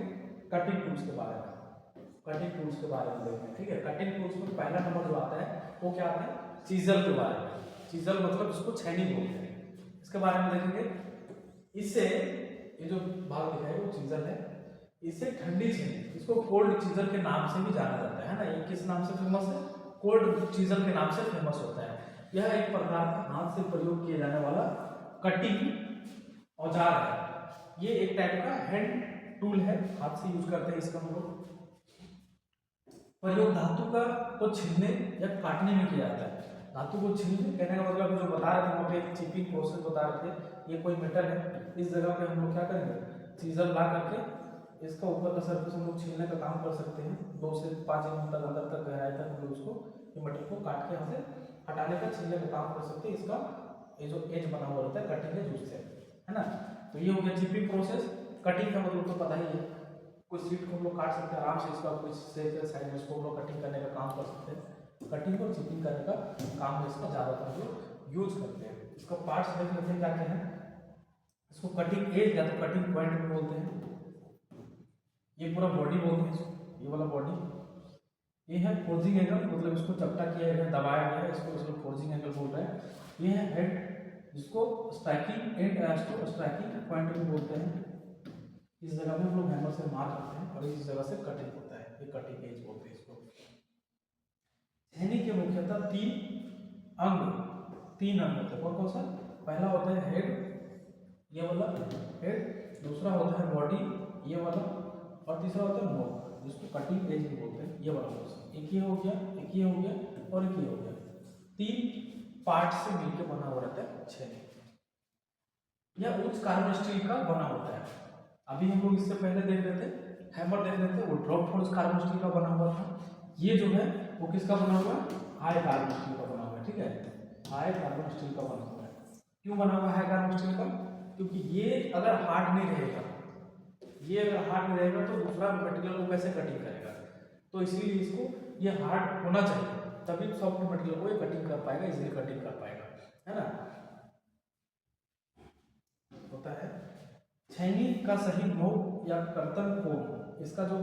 कटिंग टूल्स के बारे में, कटिंग टूल्स के बारे में देखेंगे, ठीक है। कटिंग टूल्स में पहला नंबर जो आता है वो क्या आता है, चीजल के बारे में। चीजल मतलब इसको छैनी बोलते हैं, इसके बारे में देखेंगे। इससे ये जो भाग दिखाई है वो चीजल है, इससे ठंडी छेनी, इसको कोल्ड चीजल के नाम से भी जाना जाता है ना। ये किस नाम से फेमस है, कोल्ड चीजल के नाम से फेमस होता है। यह एक प्रकार का हाथ से प्रयोग किया जाने वाला कटिंग औजार है। ये एक टाइप का हैंड टूल है, हाथ से यूज करते हैं इसका हम लोग। प्रयोग धातु का को छीलने या काटने में किया जाता है। धातु को छीलने कहने का मतलब जो बता रहे थे वहाँ पे चिपिंग प्रोसेस बता रहे थे, ये कोई मेटल है, इस जगह पे हम लोग क्या करेंगे, चीजल ला करके इसका ऊपर का सरफेस हम लोग छीलने का काम कर सकते हैं। 2 से 5 इंच तक अंदर तक गहराई तक हम लोग उसको ये मेटल को काट के यहाँ से हटाने का, छीलने का काम कर सकते हैं। इसका ये जो एज बना हुआ रहता है कटिंग एज उससे, है ना। तो ये हो गया चिपिंग प्रोसेस। कटिंग का मतलब तो पता ही है, कोई सीट को हम लोग काट सकते हैं आराम से, इसका कुछ से साइड में इसको हम लोग कटिंग करने का काम कर सकते हैं। कटिंग और चिपिंग करने का काम में इसका ज़्यादातर हम लोग यूज करते हैं। इसका पार्ट्स देख लेते हैं क्या क्या है। इसको कटिंग एज या तो कटिंग पॉइंट भी बोलते हैं, ये पूरा बॉडी बोलते हैं इसको, ये वाला बॉडी। ये है फोर्जिंग एंगल, मतलब इसको चपटा किया गया, दबाया गया है, इसको फोर्जिंग एंगल बोल रहे हैं। ये है हेड, जिसको स्ट्राइकिंग एंड, इसको स्ट्राइकिंग पॉइंट भी बोलते हैं। इस जगह में हम लोग हैमर से मार करते हैं और इस जगह से कटिंग होता है, ये कटिंग एज बोलते हैं इसको। छेनी के मुख्यतः तीन अंग होते हैं। कौन कौन सा? पहला होता है हेड, ये वाला हेड, दूसरा होता है बॉडी, ये वाला, और तीसरा होता है नोक, जिसको कटिंग एज भी बोलते हैं, ये वाला पोर्शन। एक ये हो गया, एक ये हो गया और एक ये हो गया। तीन पार्ट से मिलकर बना हुआ रहता है छेनी। यह उच्च कार्बन स्टील का बना होता है। अभी हम लोग इससे पहले देख रहे थे हैमर, देख रहे थे, वो ड्रॉप फोर्स कार्बन स्टील का बना हुआ था। ये जो है वो किसका बना हुआ है? हाई कार्बन स्टील का बना हुआ है, ठीक है, हाई कार्बन स्टील का बना हुआ है। क्यों बना हुआ है हाई कार्बन स्टील का? क्योंकि ये अगर हार्ड नहीं रहेगा, ये अगर हार्ड नहीं रहेगा तो दूसरा मटेरियल को कैसे कटिंग करेगा? तो इसीलिए इसको ये हार्ड होना चाहिए, तभी सॉफ्ट मटेरियल को ये कटिंग कर पाएगा, इजीली कटिंग कर पाएगा, है ना। होता है छेनी का सही नोक या कर्तन कोण, इसका जो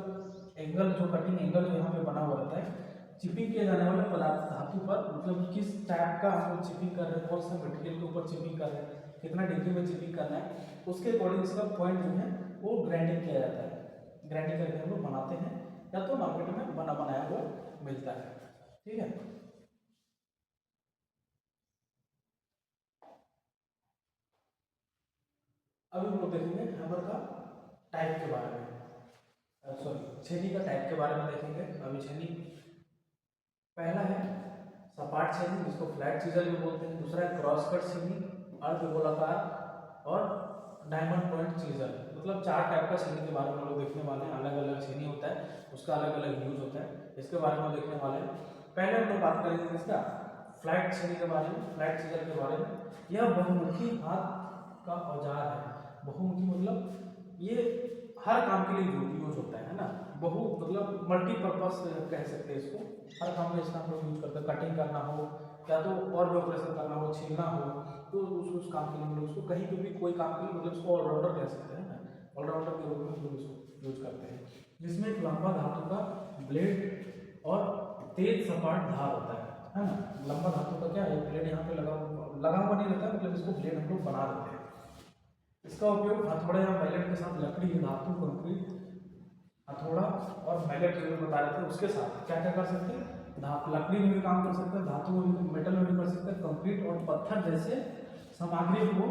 एंगल, जो कटिंग एंगल जो यहाँ पे बना हुआ रहता है, चिपिंग किए जाने वाले पदार्थ धातु पर, मतलब किस टाइप का हम लोग चिपिंग कर रहे हैं, कौन से मटेरियल के ऊपर चिपिंग कर रहे हैं, कितना डिग्री में चिपिंग करना है, उसके अकॉर्डिंग इसका पॉइंट जो है वो ग्राइंडिंग किया जाता है। ग्राइंडिंग करके हम लोग बनाते हैं, या तो मार्केट में बना बनाया हुआ मिलता है, ठीक है। अब हम लोग देखेंगे हैमर का टाइप के बारे में, सॉरी छेनी का टाइप के बारे में देखेंगे। अभी छेनी पहला है सपाट छेनी, जिसको फ्लैट चीजर भी बोलते हैं। दूसरा है क्रॉस कट छेनी, अर्धगोलाकार और डायमंड पॉइंट चीजर। मतलब चार टाइप का छेनी के बारे में हम लोग देखने वाले हैं। अलग अलग छेनी होता है, उसका अलग अलग यूज होता है, इसके बारे में देखने वाले हैं। पहले हम लोग बात करेंगे इसका फ्लैट छेनी के बारे में, फ्लैट चीजर के बारे में। यह बहुमुखी हाथ का औजार है। बहुमुखी मतलब ये हर काम के लिए यूज होता है ना। बहु मतलब मल्टीपर्पज कह सकते हैं इसको, हर काम में इसका हम लोग यूज करते हैं। कटिंग करना हो या तो और भी ऑपरेशन करना हो, छीलना हो, तो उस काम के लिए हम लोग उसको कहीं पे भी कोई काम के लिए, मतलब इसको ऑलराउंडर कह सकते हैं ना, ऑलराउंडर के रूप में हम लोग इसको यूज करते हैं। जिसमें एक लंबा धातु का ब्लेड और तेज सपाट धार होता है ना। लंबा धातु का क्या है, ब्लेड यहाँ पे लगा हुआ नहीं रहता, मतलब इसको ब्लेड हम लोग बना देते हैं। इसका उपयोग हथौड़े या मैलेट के साथ, लकड़ी, धातु, कंक्रीट, हथौड़ा और मैलेट जो बता रहे थे उसके साथ क्या क्या कर सकते हैं, लकड़ी में भी काम कर सकते हैं, धातु में भी, मेटल में भी कर सकते हैं, कंक्रीट और पत्थर जैसे सामग्री को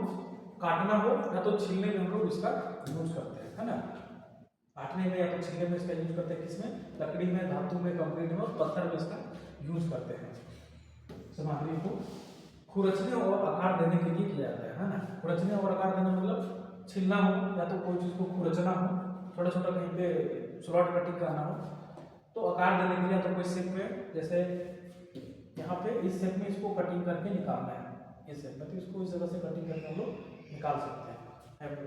काटना हो या तो छीलने में हम लोग इसका यूज करते हैं, है ना। काटने में या तो छीलने में इसका यूज करते हैं, किसमें? लकड़ी में, धातु में, कंक्रीट में और पत्थर में इसका यूज करते हैं। सामग्री को खुरचने और आकार देने के लिए किया जाता है ना। खुरचने और आकार देना मतलब छीलना हो या तो कोई चीज़ को खुरचना हो, छोटा छोटा कहीं पे स्लॉट कटिंग करना हो, तो आकार देने के लिए तो कोई शेप में, जैसे यहाँ पे इस शेप में इसको कटिंग करके निकालना है, इस शेप में, तो इसको इस जगह से कटिंग करके हम लोग निकाल सकते हैं।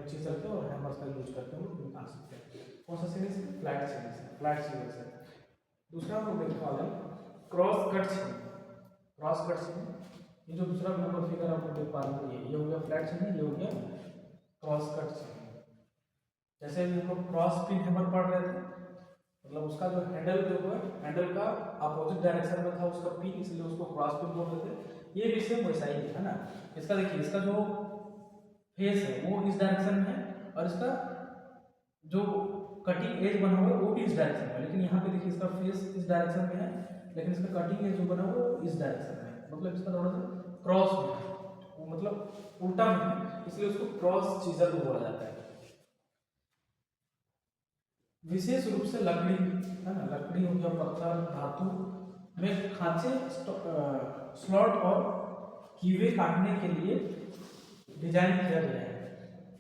चीजर के और हैमर का यूज करके हम लोग निकाल सकते हैं। कौन सा series? Flat series, flat series है। दूसरा हम लोग देखने वाले हैं क्रॉस कट छेनी। क्रॉस कट छेनी, ये जो दूसरा नंबर फिगर आप लोग देख पा रहे हैं, ये हो गया फ्लैट छेनी, ये हो गया क्रॉस कट छेनी। जैसे हम लोग क्रॉस पिन हैमर पढ़ रहे थे, मतलब उसका जो हैंडल जो है, हैंडल का अपोजिट डायरेक्शन में था उसका पिन, इसलिए उसको क्रॉस पिन बोलते थे। ये भी सेम वैसा ही है ना। इसका देखिए, इसका जो फेस है वो इस डायरेक्शन में है और इसका जो कटिंग एज बना हुआ है वो भी इस डायरेक्शन में, लेकिन यहाँ पे देखिए इसका फेस इस डायरेक्शन में है, लेकिन इसका कटिंग एज जो बना हुआ है वो इस डायरेक्शन में है, मतलब इसका थोड़ा सा क्रॉस में है, वो मतलब उल्टा में है, इसलिए उसको क्रॉस चीजर भी बोला जाता है। विशेष रूप से लकड़ी, है ना, लकड़ी हो गया, पत्थर, धातु में खांचे, स्लॉट और कीवे काटने के लिए डिजाइन किया गया है।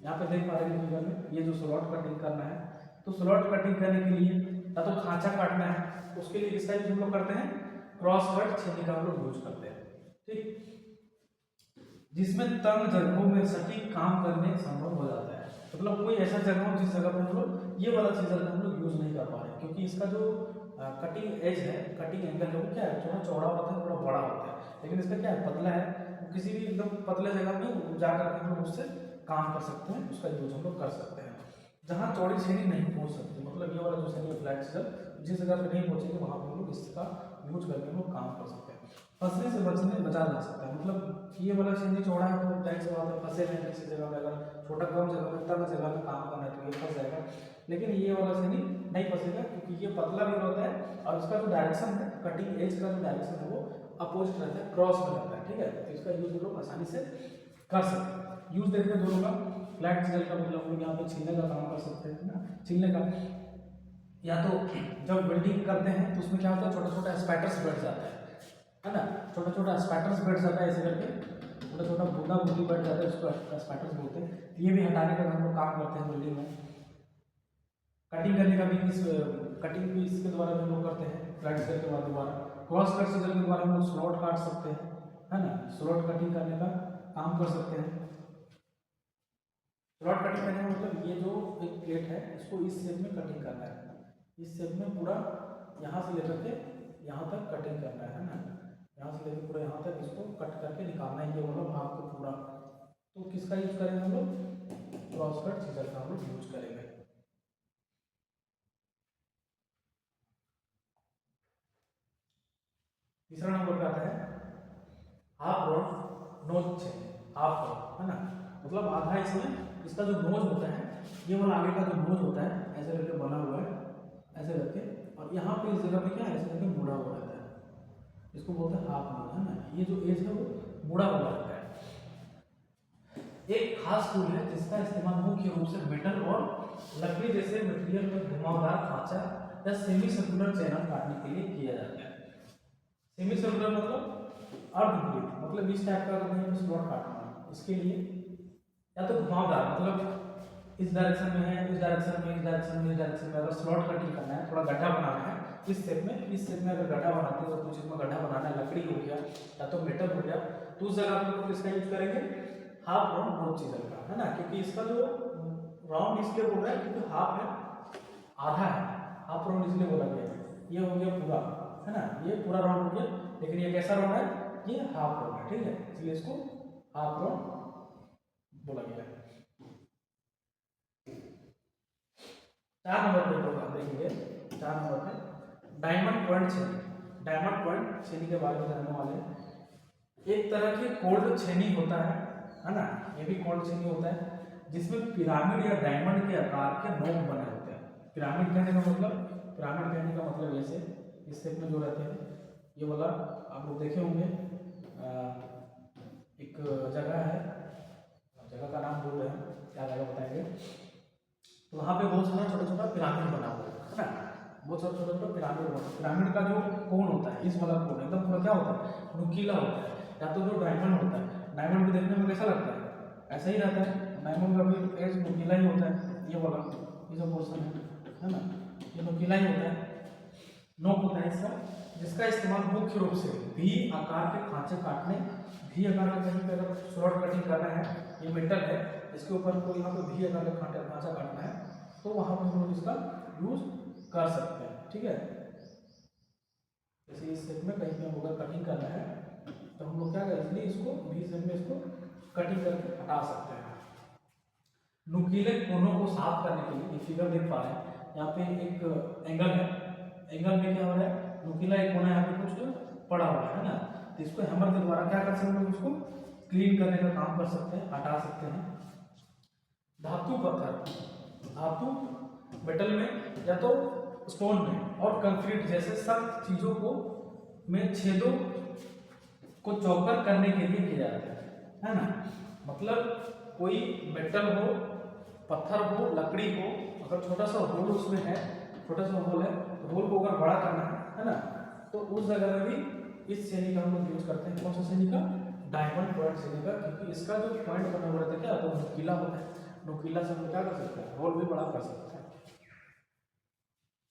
यहाँ पे देख पा रहे हैं फिगर में, ये जो स्लॉट कटिंग करना है, तो स्लॉट कटिंग करने के लिए या तो खांचा काटना है, उसके लिए किस टाइप हम लोग करते हैं, क्रॉस कट छेनी का हम लोग यूज करते हैं, ठीक, जिसमें तंग जगहों में सटीक काम करने संभव हो जाता है। मतलब कोई ऐसा जगह हो जिस जगह पे हम लोग ये वाला सीजर का हम लोग यूज नहीं कर पा रहे, क्योंकि इसका जो कटिंग एज है, कटिंग एंगल है, वो क्या है, थोड़ा चौड़ा होता है, थोड़ा बड़ा होता है, लेकिन इसका क्या है, पतला है। वो किसी भी एकदम पतले जगह में जाकर के हम लोग उससे काम कर सकते हैं, उसका यूज हम लोग कर सकते हैं। जहाँ चौड़ी छेनी नहीं पहुँच सकती, मतलब ये वाला जो छेनी है फ्लैट सीजर, जिस जगह पे नहीं पहुँचेगी वहाँ पे हम लोग इसका यूज करके हम लोग काम कर सकते हैं। फंसने से बचा जा सकता है, मतलब ये वाला छेनी चौड़ा है तो जाहिर सी बात है फंसे हैं किसी जगह पे, अगर छोटा कम जगह में तंग जगह में काम करना है तो ये फंस जाएगा। लेकिन ये वाला छेनी नहीं फंसेगा, क्योंकि ये पतला भी होता है और इसका जो डायरेक्शन है, कटिंग एज का जो डायरेक्शन है वो अपोजिट रहता है, क्रॉस में रहता है, ठीक है। तो इसका यूज हम लोग आसानी से कर सकते हैं। यूज देखते हैं दोनों का। फ्लैट सीजर का मतलब हम लोग यहाँ पे छीलने का काम कर सकते हैं ना, छीलने का, या तो जब वेल्डिंग करते हैं तो उसमें क्या होता है, छोटा छोटा स्पैटर्स बैठ जाता है ना, छोटा छोटा स्पैटर्स बैठ जाता है, ऐसे करके छोटा छोटा बूंदा बूंदी बैठ जाता है, उसको स्पैटर्स बोलते हैं। ये भी हटाने का हम लोग काम करते हैं वेल्डिंग में। कटिंग करने का भी कटिंग भी इसके द्वारा भी हम लोग करते हैं, फ्लैट सीजर के द्वारा। क्रॉस कट सीजर के द्वारा हम लोग स्लॉट काट सकते हैं, है ना, स्लॉट कटिंग करने का काम कर सकते हैं। स्लॉट कटिंग करने का मतलब ये जो एक प्लेट है इसको इस शेप में कटिंग करना है, इस शेप में पूरा यहाँ से लेकर के यहाँ तक कटिंग करना है ना, यहाँ से लेकर पूरा यहाँ तक इसको कट करके निकालना है, ये वाला भाग को पूरा। तो किसका यूज करेंगे हम लोग, क्रॉस कट सीजर का हम लोग यूज करेंगे। तीसरा नंबर पे आता है हाफ राउंड नोज छेनी, हाफ राउंड, है ना, मतलब आधा इसमें इसका जो नोज होता है, ये वाला आगे का जो नोज होता है ऐसे करके बना हुआ है, ऐसे करके, और यहाँ पे इस जगह पे क्या है, ऐसे करके मुड़ा हुआ रहता है, इसको बोलते हैं हाफ नोज, है ना। ये जो एज है वो मुड़ा हुआ रहता है। एक खास टूल है जिसका इस्तेमाल मुख्य रूप से मेटल और लकड़ी जैसे मटेरियल में घुमावदार खांचा या सेमी सर्कुलर चैनल काटने के लिए किया जाता है। सेमी सर्कुलर मतलब अर्धवृत्त, मतलब इस टाइप का अगर हमें स्लॉट काटना है इसके लिए, या तो घुमावदार मतलब इस डायरेक्शन में है, इस डायरेक्शन में, इस डायरेक्शन में, इस डायरेक्शन में, अगर स्लॉट कटिंग करना है, थोड़ा गड्ढा बनाना है इस शेप में, इस शेप में अगर गड्ढा बनाते हैं तो कुछ इसमें गड्ढा बनाना है, लकड़ी हो गया या तो मेटल हो गया, तो उस जगह पर इसका यूज करेंगे हाफ राउंड नोज सीजर का, है ना, क्योंकि इसका जो राउंड इसलिए बोल रहा है क्योंकि हाफ है, आधा है, हाफ राउंड इसलिए बोला गया है। ये हो गया पूरा, है ना, ये पूरा राउंड हो गया, लेकिन ये कैसा राउंड है, ये हाफ राउंड है, ठीक है, इसलिए इसको हाफ राउंड बोला गया है। 4 नंबर पे हम देखेंगे, 4 नंबर पे डायमंड पॉइंट छेनी। डायमंड पॉइंट छेनी के बारे में जानने वाले हैं। एक तरह की कोल्ड छेनी होता है ना, ये भी कोल्ड छेनी होता है जिसमें पिरामिड या डायमंड के आकार के नोक बने होते हैं। पिरामिड कहने का मतलब ऐसे इस शेप में जो रहते हैं, ये वाला आप लोग देखे होंगे, एक जगह है, जगह का नाम भूल रहे हैं, क्या जगह बताएंगे, तो वहाँ पे बहुत सारा छोटा छोटा पिरामिड बना हुआ है ना, बहुत सारा छोटा छोटा पिरामिड बना। पिरामिड का जो कोण होता है, इस वाला कोण एकदम पूरा क्या होता है, नुकीला होता है। या तो जो डायमंड होता है, डायमंड भी देखने में कैसा लगता है, ऐसा ही रहता है, डायमंड का भी एज नुकीला ही होता है, ये वाला ये जो पोर्शन है ना, ये नुकीला ही होता है, नोक होता है इसका, जिसका इस्तेमाल मुख्य रूप से भी आकार के खांचे काटने, भी आकार का कहीं पे अगर स्लॉट कटिंग करना है, ये मेटल है, इसके ऊपर कोई यहाँ पे भी आकार का खांचा काटना है, तो वहाँ पे हम लोग इसका यूज कर सकते हैं, ठीक है। जैसे इस शेप में कहीं पे हमको कटिंग करना है तो हम लोग क्या करें, इसलिए इसको भी शेप में इसको कटिंग करके हटा सकते हैं। नुकीले कोनों को साफ करने के लिए फिगर देख पा रहे हैं, यहाँ पे एक एंगल है, एंगल में क्या हो रहा है, नुकीला एक कोना यहाँ पे कुछ पड़ा हुआ है ना, तो इसको हैमर के द्वारा क्या कर सकते हैं, उसको क्लीन करने का काम कर सकते हैं, हटा सकते हैं। धातु पत्थर, धातु मेटल में या तो स्टोन में और कंक्रीट जैसे सख्त चीजों को में छेदों को चौकर करने के लिए किया जाता है ना, मतलब कोई मेटल हो, पत्थर हो, लकड़ी हो, अगर छोटा सा होल उसमें है, छोटा सा होल है, होल को अगर बड़ा करना है ना, तो उस जगह में भी इस छेनी का हम लोग यूज करते हैं। कौन सा छेनी का, डायमंड पॉइंट छेनी का, क्योंकि इसका जो पॉइंट बना हुआ रहता है क्या, तो नुकीला होता है, नुकीला से हम क्या कर सकते हैं, होल भी बड़ा कर सकते हैं।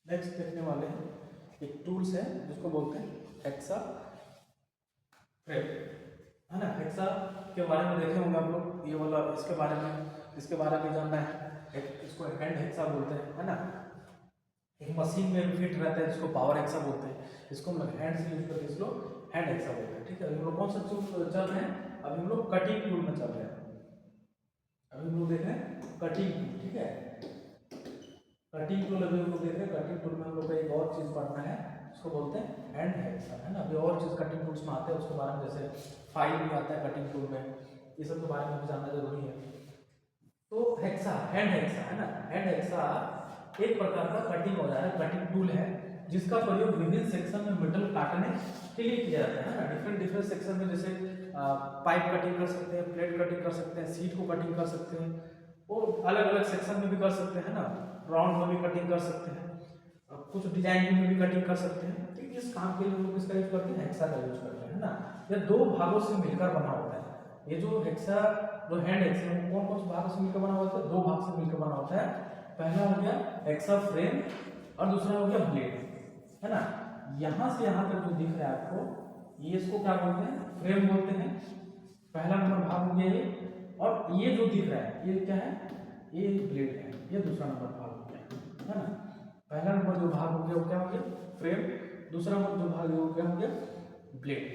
नेक्स्ट देखने वाले हैं एक टूल्स है जिसको बोलते हैं हेक्सा फ्रेम। है ना। हेक्सा के बारे में देखे होंगे आप लोग, ये वाला इसके बारे में जानना है। इसको हैंड हेक्सा बोलते हैं, है ना। एक मशीन में फिट रहता है जिसको पावर हेक्सा बोलते हैं, इसको हम लोग हैंड से यूज करके इसको हैंड हेक्सा बोलते हैं। ठीक है, अभी हम लोग कौन सा टूल चल रहे हैं, अभी हम लोग कटिंग टूल में चल रहे हैं। अभी हम लोग देख रहे हैं कटिंग टूल। ठीक है, कटिंग टूल अभी हम लोग देख रहे हैं। कटिंग टूल में हम लोग को एक और चीज पढ़ना है, उसको बोलते हैं हैंड हेक्सा, है ना। अभी और चीज कटिंग टूल्स में आते हैं उसके बारे में, जैसे फाइल भी आता है कटिंग टूल में, ये सब के बारे में भी जानना जरूरी है। तो हेक्सा, हैंड हेक्सा, है ना। हैंड हेक्सा एक प्रकार का कटिंग औजार है, कटिंग टूल है, जिसका प्रयोग विभिन्न सेक्शन में मेटल काटने के लिए किया जाता है ना। डिफरेंट सेक्शन में, जैसे पाइप कटिंग कर सकते हैं, प्लेट कटिंग कर सकते हैं, सीट को कटिंग कर सकते हैं, और अलग अलग सेक्शन में भी कर सकते हैं ना। राउंड में भी कटिंग कर सकते हैं, कुछ डिजाइन में भी कटिंग कर सकते हैं। तो इस काम के लिए लोग इसका यूज करते हैं, हेक्सा का यूज करते हैं, है ना। यह दो भागों से मिलकर बना होता है। ये जो हेक्सा, जो हैंड हेक्सा है, कौन कौन से भागों से मिलकर बना होता है, दो भाग से मिलकर बना होता है। पहला हो गया हेक्सा फ्रेम और दूसरा हो गया ब्लेड, है ना। यहां से यहां तक जो दिख रहा है आपको, ये इसको क्या बोलते हैं, फ्रेम बोलते हैं। पहला नंबर भाग हो गया ये, और ये जो दिख रहा है ये क्या है, ये ब्लेड है, ये दूसरा नंबर भाग हो गया, है ना। पहला नंबर जो भाग हो गया वो क्या हो गया, फ्रेम, दूसरा नंबर जो भाग हो क्या हो गया, ब्लेड।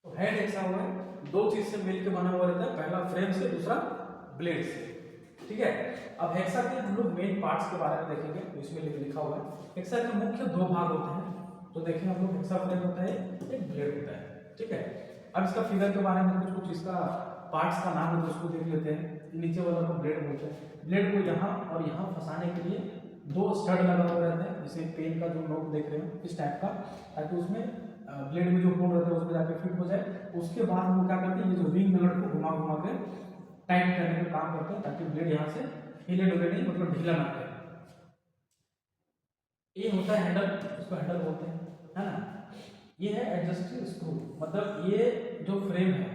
तो हैंड हेक्सा हुआ है, दो चीज से मिलकर बना हुआ रहता है, पहला फ्रेम से, दूसरा ब्लेड से। ठीक है, अब हेक्सा के हम लोग मेन पार्ट्स के बारे में देखेंगे, तो इसमें लिखा हुआ है। हेक्सा के मुख्य दो भाग होते हैं, तो देखिए हम लोग, हेक्सा फ्रेम होता है, एक ब्लेड होता है। ठीक है, अब इसका फिगर के बारे में कुछ इसका पार्ट्स का नाम है, तो उसको देख लेते हैं। नीचे वाला को ब्लेड बोलते हैं। ब्लेड को यहाँ और यहाँ फंसाने के लिए दो स्टड लगा हुआ रहता है, जैसे पेन का जो नोक देख रहे हो, इस टाइप का, ताकि उसमें ब्लेड में जो होल रहता है उसमें जाके फिट हो जाए। उसके बाद हम क्या करते हैं, ये जो रिंग नट को घुमा घुमा के टाइट करने का काम करते हैं, ताकि ब्लेड यहाँ से हिले डुले नहीं, मतलब ढीला ना करे। ये होता है हैंडल, इसको हैंडल बोलते हैं, है ना। ये है एडजस्टिंग स्क्रू, मतलब ये जो फ्रेम है,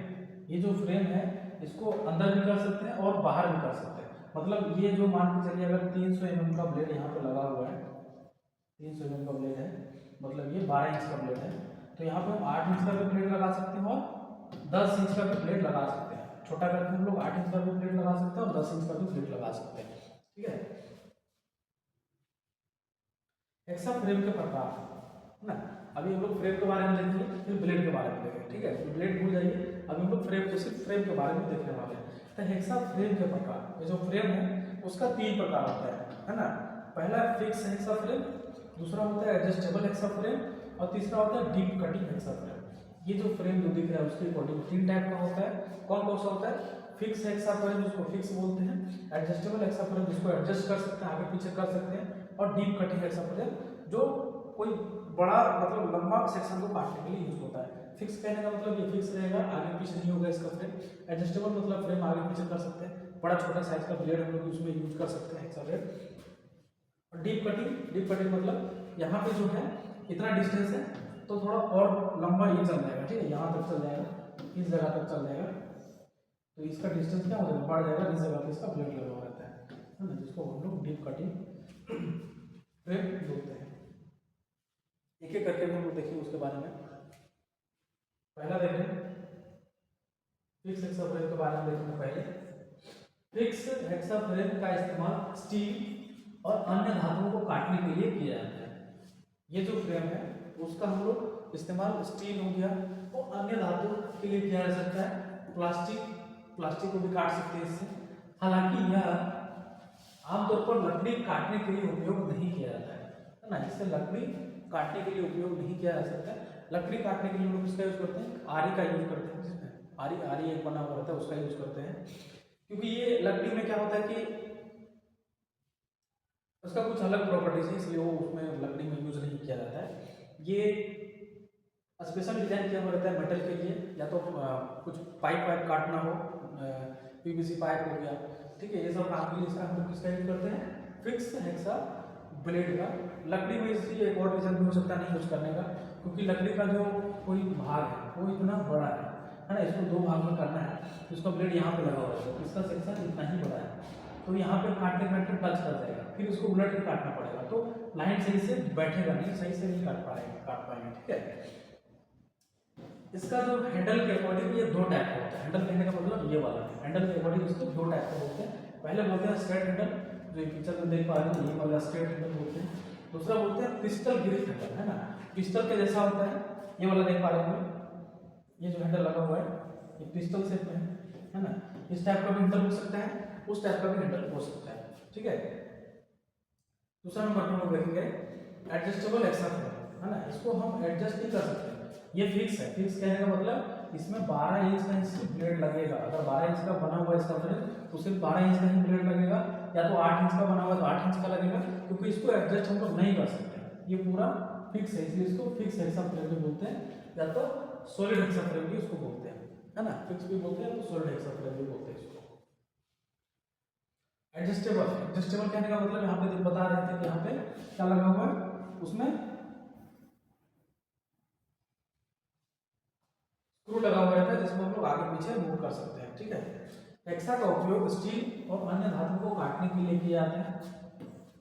ये जो फ्रेम है, इसको अंदर भी कर सकते हैं और बाहर भी कर सकते हैं। मतलब ये जो मान के चलिए, अगर 300 mm का ब्लेड यहाँ पे लगा हुआ है, 300 mm का ब्लेड है, मतलब ये 12 इंच का ब्लेड है, तो यहाँ पे हम 8 इंच का भी ब्लेड लगा सकते हैं और 10 इंच का भी ब्लेड लगा सकते हैं। छोटा करके हम लोग 8 इंच का भी ब्लेड लगा सकते हैं और 10 इंच का भी ब्लेड लगा सकते हैं। ठीक है, हेक्सा फ्रेम के प्रकार, है ना। अभी हम लोग फ्रेम के बारे में देखेंगे, फिर ब्लेड के बारे में देखेंगे। ठीक है, तो ब्लेड भूल जाइए, अभी हम लोग फ्रेम, सिर्फ फ्रेम के बारे में देखने वाले हैं। तो हेक्सा फ्रेम के प्रकार, ये जो फ्रेम है उसका 3 प्रकार होता है ना। पहला फिक्स हेक्सा फ्रेम, दूसरा होता है एडजस्टेबल हेक्सा फ्रेम, और तीसरा होता है डीप कटिंग हेक्सा फ्रेम। ये जो फ्रेम जो दिख रहा है उसके अकॉर्डिंग 3 टाइप का होता है। कौन कौन सा होता है, फिक्स हेक्सा फ्रेम जिसको फिक्स बोलते हैं, एडजस्टेबल हेक्सा फ्रेम जिसको एडजस्ट कर सकते हैं, आगे पीछे कर सकते हैं, और डीप कटिंग हेक्सा फ्रेम जो कोई बड़ा मतलब लंबा सेक्शन को काटने के लिए यूज होता है। फिक्स कहने का मतलब ये फिक्स रहेगा, आगे पीछे नहीं होगा इसका फ्रेम। एडजस्टेबल मतलब फ्रेम आगे पीछे कर सकते हैं, बड़ा छोटा साइज का ब्लेड हम लोग उसमें यूज कर सकते हैं हेक्सा ब्लेड। और डीप कटिंग मतलब यहाँ पे जो है इतना डिस्टेंस है, तो थोड़ा और लंबा ये चल जाएगा। ठीक है, यहाँ तक चल जाएगा, इस जगह तक चल जाएगा, तो इसका डिस्टेंस क्या हो जाएगा, बढ़ जाएगा, इस जगह पे इसका ब्लेड लगा हुआ रहता है ना, जिसको हम लोग डीप कटिंग फ्रेम बोलते हैं। एक एक करके हम लोग देखिए उसके बारे में। पहला देखें फिक्स हेक्सा फ्रेम के बारे में देखेंगे। पहले फिक्स हेक्सा फ्रेम का इस्तेमाल स्टील और अन्य धातुओं को काटने के लिए किया जाता है। ये जो फ्रेम है उसका हम लोग इस्तेमाल स्टील हो गया और अन्य धातु के लिए किया जा सकता है। प्लास्टिक को भी काट सकते हैं इससे। हालांकि यह आमतौर पर लकड़ी काटने के लिए उपयोग नहीं किया जाता है ना, इससे लकड़ी काटने के लिए उपयोग नहीं किया जा सकता है। लकड़ी काटने के लिए लोग इसका यूज करते हैं, आरी का यूज करते हैं, आरी एक बना हुआ रहता है उसका यूज करते हैं, क्योंकि ये लकड़ी में क्या होता है कि उसका कुछ अलग प्रॉपर्टीज है, इसलिए वो उसमें लकड़ी में यूज नहीं किया जाता है। ये स्पेशल डिजाइन किया हुआ रहता है मेटल के लिए, या तो कुछ पाइप काटना हो, पीवीसी पाइप हो गया, ठीक है, ये सब काम के लिए इसका हम लोग किसका यूज करते हैं, फिक्स हेक्सा ब्लेड का। लकड़ी में इसलिए एक और रीजन भी हो सकता है नहीं यूज करने का, क्योंकि लकड़ी का जो कोई भाग है वो इतना बड़ा है ना, इसको 2 भाग में करना है, तो इसका ब्लेड यहाँ पे लगा हुआ है, इसका सेक्शन इतना ही बड़ा है, तो यहाँ पे काटते काटते टच कर जाएगा, फिर इसको उलट के काटना पड़ेगा, तो लाइन सही से बैठेगा नहीं, सही से नहीं काट पाएंगे। ठीक है, इसका जो हैंडल के अकॉर्डिंग ये दो टाइप का होता है। हैंडल कहने का मतलब ये वाला है, हैंडल के अकॉर्डिंग इसको दो टाइप का बोलते हैं। पहले बोलते हैं स्ट्रेट हैंडल, जो ये पिक्चर में देख पा रहे हैं, ये वाला स्ट्रेट हैंडल बोलते हैं। दूसरा बोलते हैं पिस्टल ग्रिप हैंडल, है ना, पिस्टल के जैसा होता है, ये वाला देख पा रहे हैं, ये जो हैंडल लगा हुआ है ये पिस्टल शेप में है ना। इस टाइप का भी हैंडल हो सकता है, उस टाइप का भी हैंडल हो सकता है, ठीक है। दूसरा नंबर हम लोग देखेंगे एडजस्टेबल एक्स्ट्रा फ्रेम, है ना, इसको हम एडजस्ट नहीं कर सकते, ये फिक्स है। फिक्स कहने का मतलब इसमें 12 इंच का इसमें ब्लेड लगेगा। अगर 12 इंच का बना हुआ इसका फ्रेम तो सिर्फ 12 इंच का ही ब्लेड लगेगा, या तो 8 इंच का बना हुआ तो 8 इंच का लगेगा, क्योंकि इसको एडजस्ट हम लोग नहीं कर सकते, ये पूरा फिक्स है, इसलिए इसको फिक्स हेक्सा फ्रेम भी बोलते हैं, या तो सॉलिड हेक्सा फ्रेम भी इसको बोलते हैं, है ना। फिक्स भी बोलते हैं तो सॉलिड हेक्सा फ्रेम भी बोलते हैं इसको। एडजस्टेबल, एडजस्टेबल कहने का मतलब यहाँ पे बता रहे थे कि यहाँ पे क्या लगा हुआ है, उसमें स्क्रू लगा हुआ रहता है जिसमें हम लोग आगे पीछे मूव कर सकते हैं, ठीक है। हेक्सा का उपयोग स्टील और अन्य धातु को काटने के लिए किया जाता है।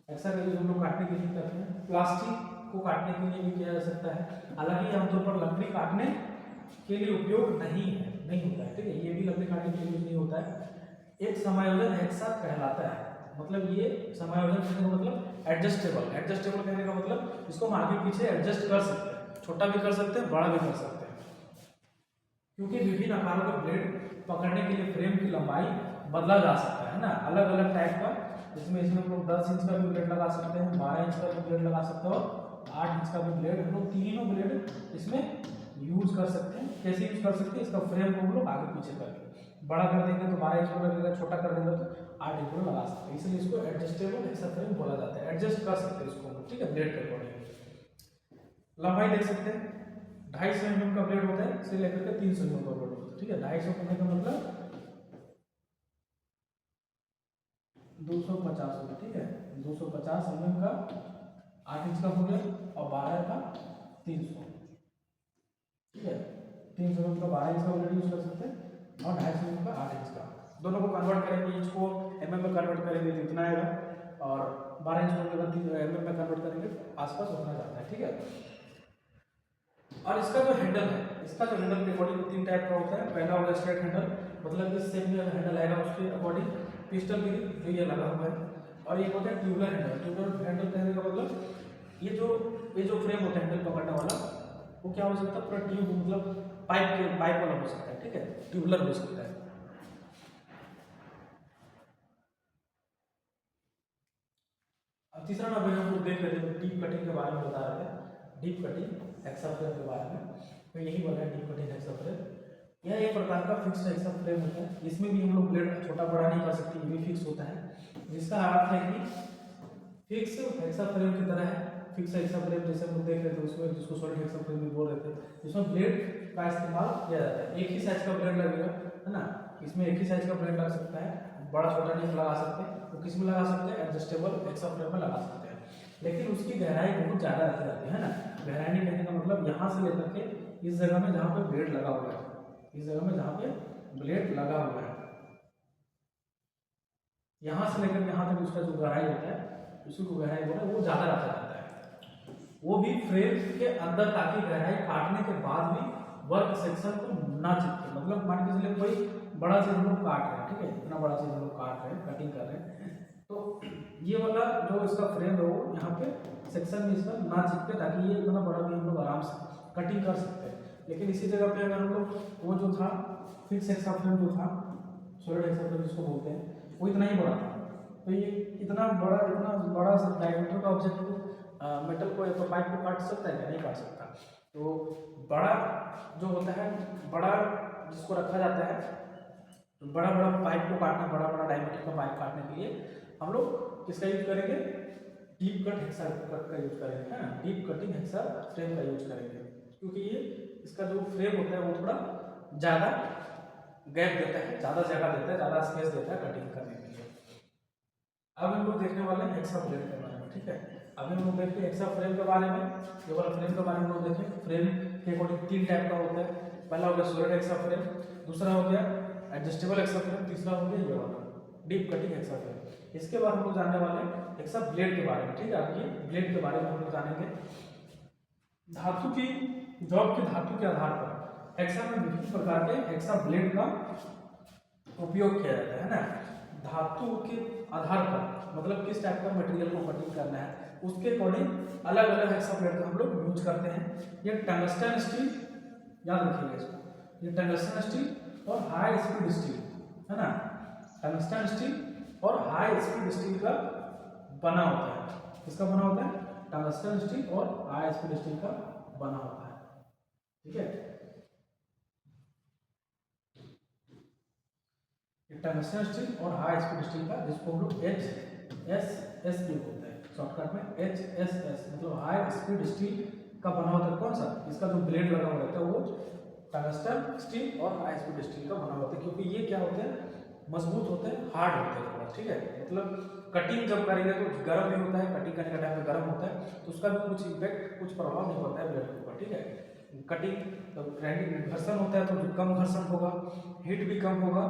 हेक्सा का यूज हम लोग काटने के लिए करते हैं, प्लास्टिक को काटने के लिए भी किया जा सकता है। हालांकि आमतौर पर लकड़ी काटने के लिए उपयोग नहीं होता है, ठीक है, ये भी लकड़ी काटने के लिए यूज नहीं होता है। एक समायोजन हेक्सा कहलाता है, मतलब ये समायोजन कहने का मतलब एडजस्टेबल, एडजस्टेबल कहने का मतलब इसको हम आगे पीछे एडजस्ट कर सकते हैं, छोटा भी कर सकते हैं, बड़ा भी कर सकते हैं, क्योंकि विभिन्न आकारों का ब्लेड पकड़ने के लिए फ्रेम की लंबाई बदला जा सकता है ना, अलग अलग टाइप का, जिसमें इसमें हम लोग 10 इंच का भी ब्लेड लगा सकते हैं, 12 इंच का भी ब्लेड लगा सकते हैं, और 8 इंच का भी ब्लेड, हम लोग तीनों ब्लेड इसमें यूज कर सकते हैं। कैसे यूज कर सकते हैं, इसका फ्रेम को हम लोग आगे पीछे करके बड़ा कर देंगे तो 12 इंच को लगेगा, छोटा कर देंगे तो 8 इंच को लगा सकते हैं, इसलिए इसको एडजस्टेबल हेक्सा फ्रेम बोला जाता है। एडजस्ट कर सकते हैं इसको, ठीक है, ब्लेड के अकॉर्डिंग। लंबाई देख सकते हैं, 250 mm का ब्लेड होता है, इसे लेकर के 300 mm का ब्लेड होता है, ठीक है। 250 कहने का मतलब 250 होगा, ठीक है, 250 mm का 8 इंच का हो गया, और 12 का 300, ठीक है। 300 mm का 12 इंच का ब्लेड यूज कर सकते हैं, और 250 mm का 8 इंच का। दोनों को कन्वर्ट करेंगे, इंच को mm में कन्वर्ट करेंगे तो इतना आएगा, और 12 इंच को अगर mm में कन्वर्ट करेंगे आसपास उतना जाता है, ठीक है। और इसका जो हैंडल है, इसका जो हैंडल के अकॉर्डिंग 3 टाइप का होता है। पहला होगा स्ट्रेट हैंडल, मतलब इस शेप में हैंडल आएगा उसके अकॉर्डिंग, पिस्टल ग्रिप जो ये लगा हुआ है, और एक होता है ट्यूबलर हैंडल। ट्यूबलर हैंडल कहने का मतलब ये जो फ्रेम होता है हैंडल पकड़ने वाला, वो क्या हो सकता है, पूरा ट्यूब मतलब पाइप वाला हो सकता है, ठीक है, ट्यूबलर हो सकता है। अब तीसरा नंबर हम लोग देख रहे थे, डीप कटिंग के बारे में बता रहे थे, डीप कटिंग हेक्सा फ्रेम के बारे में, तो यही बोला है डीप कटिंग हेक्सा फ्रेम। यह एक प्रकार का फिक्स्ड हेक्सा फ्रेम होता है, इसमें भी हम लोग ब्लेड छोटा बड़ा नहीं कर सकते, ये भी फिक्स होता है, जिसका अर्थ है कि फिक्स हेक्सा फ्रेम की तरह है। फिक्स हेक्सा फ्रेम जैसे हम लोग देख रहे थे उसमें, जिसको सॉलिड हेक्सा फ्रेम भी बोल रहे थे, जिसमें ब्लेड का इस्तेमाल किया जाता है, एक ही साइज का ब्लेड लगेगा, है ना, इसमें एक ही साइज का ब्लेड लग सकता है, बड़ा छोटा नहीं लगा सकते, तो किस में लगा सकते हैं, एडजस्टेबल हेक्सा फ्रेम में लगा सकते हैं, लेकिन उसकी गहराई बहुत ज़्यादा रखी जाती है ना। गहराई कहने का मतलब यहाँ से लेकर के इस जगह में जहाँ पे ब्लेड लगा हुआ है, इस जगह में जहाँ पे ब्लेड लगा हुआ है, यहाँ से लेकर यहाँ तक उसका जो गहराई होता है, उसी को गहराई बोला, वो ज़्यादा रखा जाता है, वो भी फ्रेम के अंदर, ताकि गहराई काटने के बाद भी वर्क सेक्शन को ना चिपके। मतलब मान के चलिए कोई बड़ा चीज हम लोग काट रहे हैं, ठीक है, इतना बड़ा चीज हम लोग काट रहे हैं, कटिंग कर रहे हैं, तो ये वाला जो इसका फ्रेम है वो यहाँ पे सेक्शन में इसका ना चिपके, ताकि ये इतना बड़ा भी हम लोग आराम से कटिंग कर सकते हैं। लेकिन इसी जगह पे अगर हम लोग वो जो था फिक्स हेक्सा फ्रेम जो था, सॉलिड हेक्सा फ्रेम जिसको बोलते हैं, वो इतना ही बड़ा था, तो ये इतना बड़ा सा डायमीटर का ऑब्जेक्ट को मेटल को या तो पाइप को काट सकता है या नहीं काट सकता। तो बड़ा जो होता है, बड़ा जिसको रखा जाता है, तो बड़ा पाइप को काटना, बड़ा डायमीटर का पाइप काटने के लिए हम लोग किसका यूज करेंगे, डीप कट हेक्सा कट का यूज करेंगे, है ना, डीप कटिंग हेक्सा फ्रेम का यूज करेंगे, क्योंकि ये इसका जो फ्रेम होता है वो थोड़ा ज़्यादा गैप देता है, ज़्यादा जगह देता है, ज़्यादा स्पेस देता है कटिंग करने के लिए। अब हम लोग देखने वाले हैं हेक्सा फ्रेम के बारे में, ठीक है। अभी हम लोग देखते हैं हेक्सा फ्रेम के बारे में, ये वाला फ्रेम के बारे में हम लोग देखें। फ्रेम के अकॉर्डिंग 3 टाइप का होता है, पहला हो गया सॉलिड हेक्सा फ्रेम, दूसरा हो गया एडजस्टेबल हेक्सा फ्रेम, तीसरा हो गया ये वाला डीप कटिंग हेक्सा फ्रेम। इसके बाद हम लोग जानने वाले हैं हेक्सा ब्लेड के बारे में, ठीक है। अब ये ब्लेड के बारे में हम लोग जानेंगे। धातु की जॉब के धातु के आधार पर हेक्सा में विभिन्न प्रकार के हेक्सा ब्लेड का उपयोग किया जाता है ना, धातु के आधार पर, मतलब किस टाइप का मटेरियल को कटिंग करना है उसके अकॉर्डिंग अलग अलग हेक्सा ब्लेड का हम लोग यूज करते हैं। ये टंगस्टन स्टील, याद रखिएगा इसको, ये टंगस्टन स्टील और हाई स्पीड स्टील है ना, टंगस्टन स्टील और हाई स्पीड स्टील का बना होता है। किसका बना होता है? टंगस्टन स्टील और हाई स्पीड स्टील का बना होता है। ठीक है, टंगस्टन स्टील और हाई स्पीड स्टील का, जिसको हम लोग HSS भी बोलते हैं, शॉर्टकट में HSS, मतलब हाई स्पीड स्टील का बना होता है। कौन सा? इसका जो ब्लेड लगा हुआ रहता है वो टंगस्टन स्टील और हाई स्पीड स्टील का बना होता है, क्योंकि ये क्या होते हैं, मजबूत होते हैं, हार्ड होते हैं थोड़ा। ठीक है, मतलब कटिंग जब करेंगे तो गर्म भी होता है, कटिंग करने का टाइम में गर्म होता है, तो उसका भी कुछ इफेक्ट, कुछ प्रभाव नहीं पड़ता है ब्लेड के ऊपर। ठीक है, कटिंग ग्राइंडिंग घर्षण होता है तो कम घर्षण होगा, हीट भी कम होगा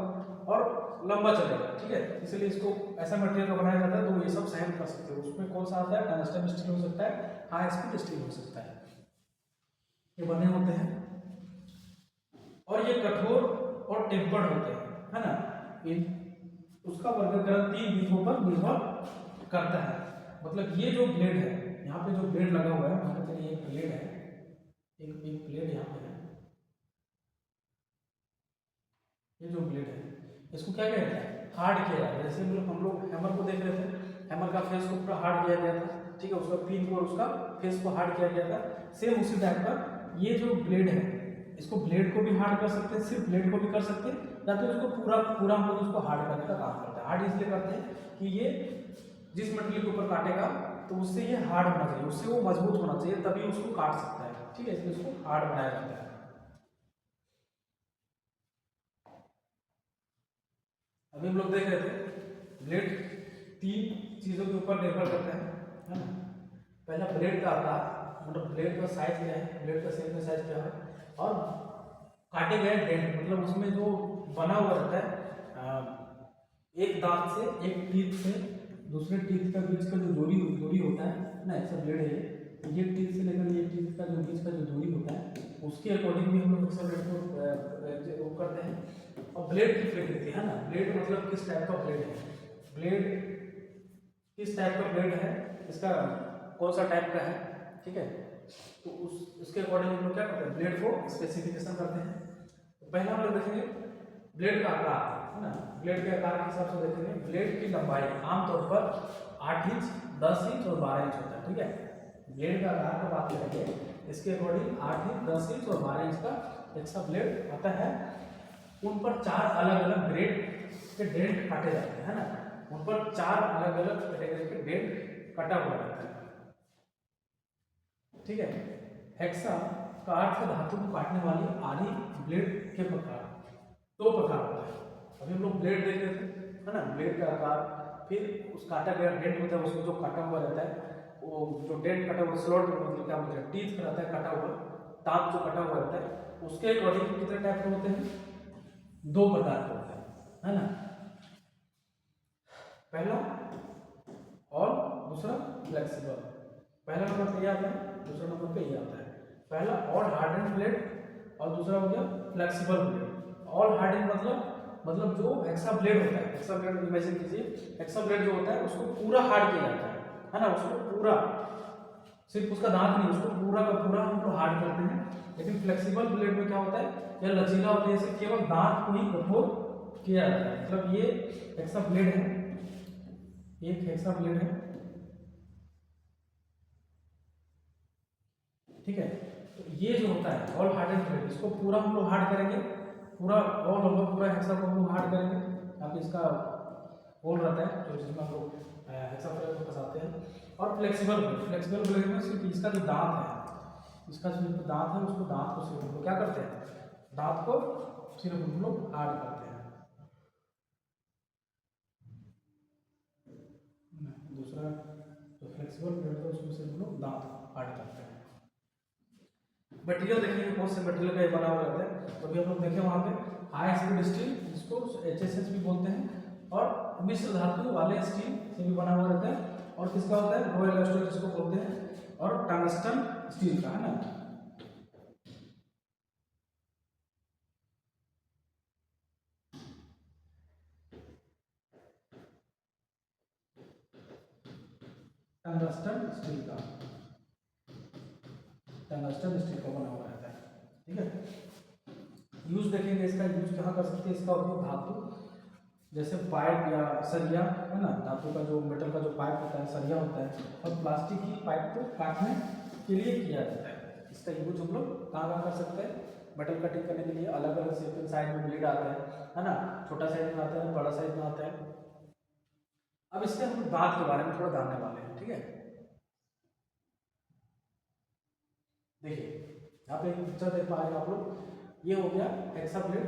और लंबा चलेगा। ठीक है, इसलिए इसको ऐसा मटेरियल का बनाया जाता है तो ये सब सहन कर सकते हो। उसमें कौन सा आता है? टंगस्टन स्टील हो सकता है, हाई स्पीड स्टील हो सकता है, ये बने होते हैं। और ये कठोर और टेम्पर्ड होते हैं, है ना। इन उसका वर्गीकरण 3 विधियों पर निर्भर करता है। मतलब ये जो ब्लेड है, यहाँ पे जो ब्लेड लगा हुआ है, मान लो चलिए एक ब्लेड है, एक ब्लेड यहाँ पे है, ये जो ब्लेड है इसको क्या कहते हैं? हार्ड किया जाता है। जैसे हम लोग हैमर को देख रहे थे, हैमर का फेस को पूरा हार्ड किया गया था। ठीक है, उसका पिन को और उसका फेस को हार्ड किया गया था। सेम उसी टाइप का ये जो ब्लेड है, इसको ब्लेड को भी हार्ड कर सकते हैं, सिर्फ ब्लेड को भी कर सकते हैं, या तो इसको पूरा हम लोग इसको हार्ड करने का काम करते हैं। हार्ड इसलिए करते हैं कि ये जिस मटेरियल के ऊपर काटेगा तो उससे ये हार्ड होना चाहिए, उससे वो मजबूत होना चाहिए, तभी उसको काट सकता है। ठीक है, इसलिए उसको हार्ड बनाया जाता है। अभी हम लोग देख रहे थे ब्लेड 3 चीजों के ऊपर निर्भर करते हैं, है ना। पहला ब्लेड का आकार, मतलब ब्लेड का साइज क्या है, ब्लेड का शेप में साइज क्या है, और काटे गए डेंट, मतलब उसमें जो बना हुआ रहता है, एक दांत से, एक टीथ से दूसरे टीथ का बीच का जो दूरी होता है ना, ऐसा ब्लेड है ये टीथ से लेकर ये टीथ का जो बीच का जो दूरी होता है, उसके अकॉर्डिंग भी हम लोग एक्स्ट्रा ब्लेड को करते हैं। और ब्लेड की प्रकृति है ना, ब्लेड मतलब किस टाइप का ब्लेड है, ब्लेड किस टाइप का ब्लेड है, इसका कौन सा टाइप का है। ठीक है, तो उसके अकॉर्डिंग हम लोग क्या करते हैं, ब्लेड को स्पेसिफिकेशन करते हैं। तो पहला हम लोग देखेंगे ब्लेड का आकार, है ना। ब्लेड के आकार के हिसाब से देखेंगे, ब्लेड की लंबाई आमतौर पर 8 इंच, 10 इंच और 12 इंच होता है। ठीक है, ब्लेड का आकार की बात करेंगे, इसके अकॉर्डिंग 8 इंच, 10 इंच और 12 इंच का एक्स्ट्रा ब्लेड आता है। उन पर 4 अलग अलग ग्रेड के डेंट काटे जाते हैं, है ना। उन पर 4 अलग अलग कैटेगरी के डेंट कटा हुआ रहता है। ठीक है, हेक्सा का अर्थ है धातु को काटने वाली आरी ब्लेड के प्रकार, 2 प्रकार होता है। अभी हम लोग ब्लेड देख रहे थे, है ना, ब्लेड का आकार, फिर उस काटा गया डेंट होता है, उसमें जो काटा हुआ रहता है, वो जो डेंट कटा हुआ स्लॉट, मतलब क्या बोलते हैं, टीथ रहता है कटा हुआ, दांत जो कटा हुआ रहता है, उसके अकॉर्डिंग कितने टाइप के होते हैं? 2 प्रकार के होते हैं, है ना। पहला और दूसरा फ्लेक्सिबल, पहला नंबर पे ये आता है, दूसरा नंबर पे ये आता है। पहला ऑल हार्डन ब्लेड और दूसरा हो गया फ्लेक्सिबल ब्लेड। ऑल हार्डन मतलब जो हेक्सा ब्लेड होता है, हेक्सा ब्लेड इमेजिन कीजिए, हेक्सा ब्लेड जो होता है उसको पूरा हार्ड किया जाता है ना, उसको पूरा, सिर्फ उसका दांत नहीं, उसको पूरा का पूरा हम लोग हार्ड करते हैं। लेकिन फ्लेक्सिबल ब्लेड में क्या होता है, यह लचीला होता है, इसे केवल दांत को ही कठोर किया जाता है। मतलब ये हेक्सा ब्लेड है, एक हेक्सा ब्लेड है। ठीक है, तो ये जो होता है ऑल हार्डन ब्लेड, इसको पूरा हम लोग हार्ड करेंगे, पूरा ऑल ओवर पूरा हेक्सा को हम लोग हार्ड करेंगे। अब इसका होल रहता है जो जिसमें हम लोग हेक्सा ब्लेड को फंसाते हैं। और फ्लेक्सिबल ब्लेड में सिर्फ इसका जो दांत है, इसका जो दांत है, उसको दांत को सिर्फ हम लोग क्या करते हैं, दांत को सिर्फ हम लोग हार्ड करते हैं। दूसरा जो फ्लेक्सिबल ब्लेड है उसमें सिर्फ हम लोग दांत हार्ड करते हैं। मटेरियल देखेंगे कौन से मटेरियल का ये बना हुआ रहता है, तो अभी हम लोग देखें वहाँ पे हाई स्पीड स्टील, जिसको HSS भी बोलते हैं, और मिश्र धातु वाले स्टील से भी बना हुआ रहता है। और किसका होता है, रॉयल एस्टोर जिसको बोलते हैं, और टंगस्टन स्टील का, है ना। टंगस्टन स्टील का, टंगस्टन स्टील का बना हुआ रहता है, ठीक है। यूज देखेंगे इसका, यूज कहाँ कर सकते हैं इसका उपयोग, धातु जैसे पाइप या सरिया है ना, धातु का जो मेटल का जो पाइप होता है, सरिया होता है, और प्लास्टिक की पाइप को काटने के लिए किया जाता है। इसका यूज हम लोग कहाँ कहाँ कर सकते हैं, मेटल कटिंग करने के लिए अलग अलग शेप के साइज में ब्लेड आता है ना, छोटा साइज में आता है, बड़ा साइज में आता है। अब इससे हम दांत के बारे में थोड़ा जानने वाले हैं, ठीक है। देखिए यहाँ पे एक पिक्चर देख पा रहे हैं आप लोग, ये हो गया हेक्सा ब्लेड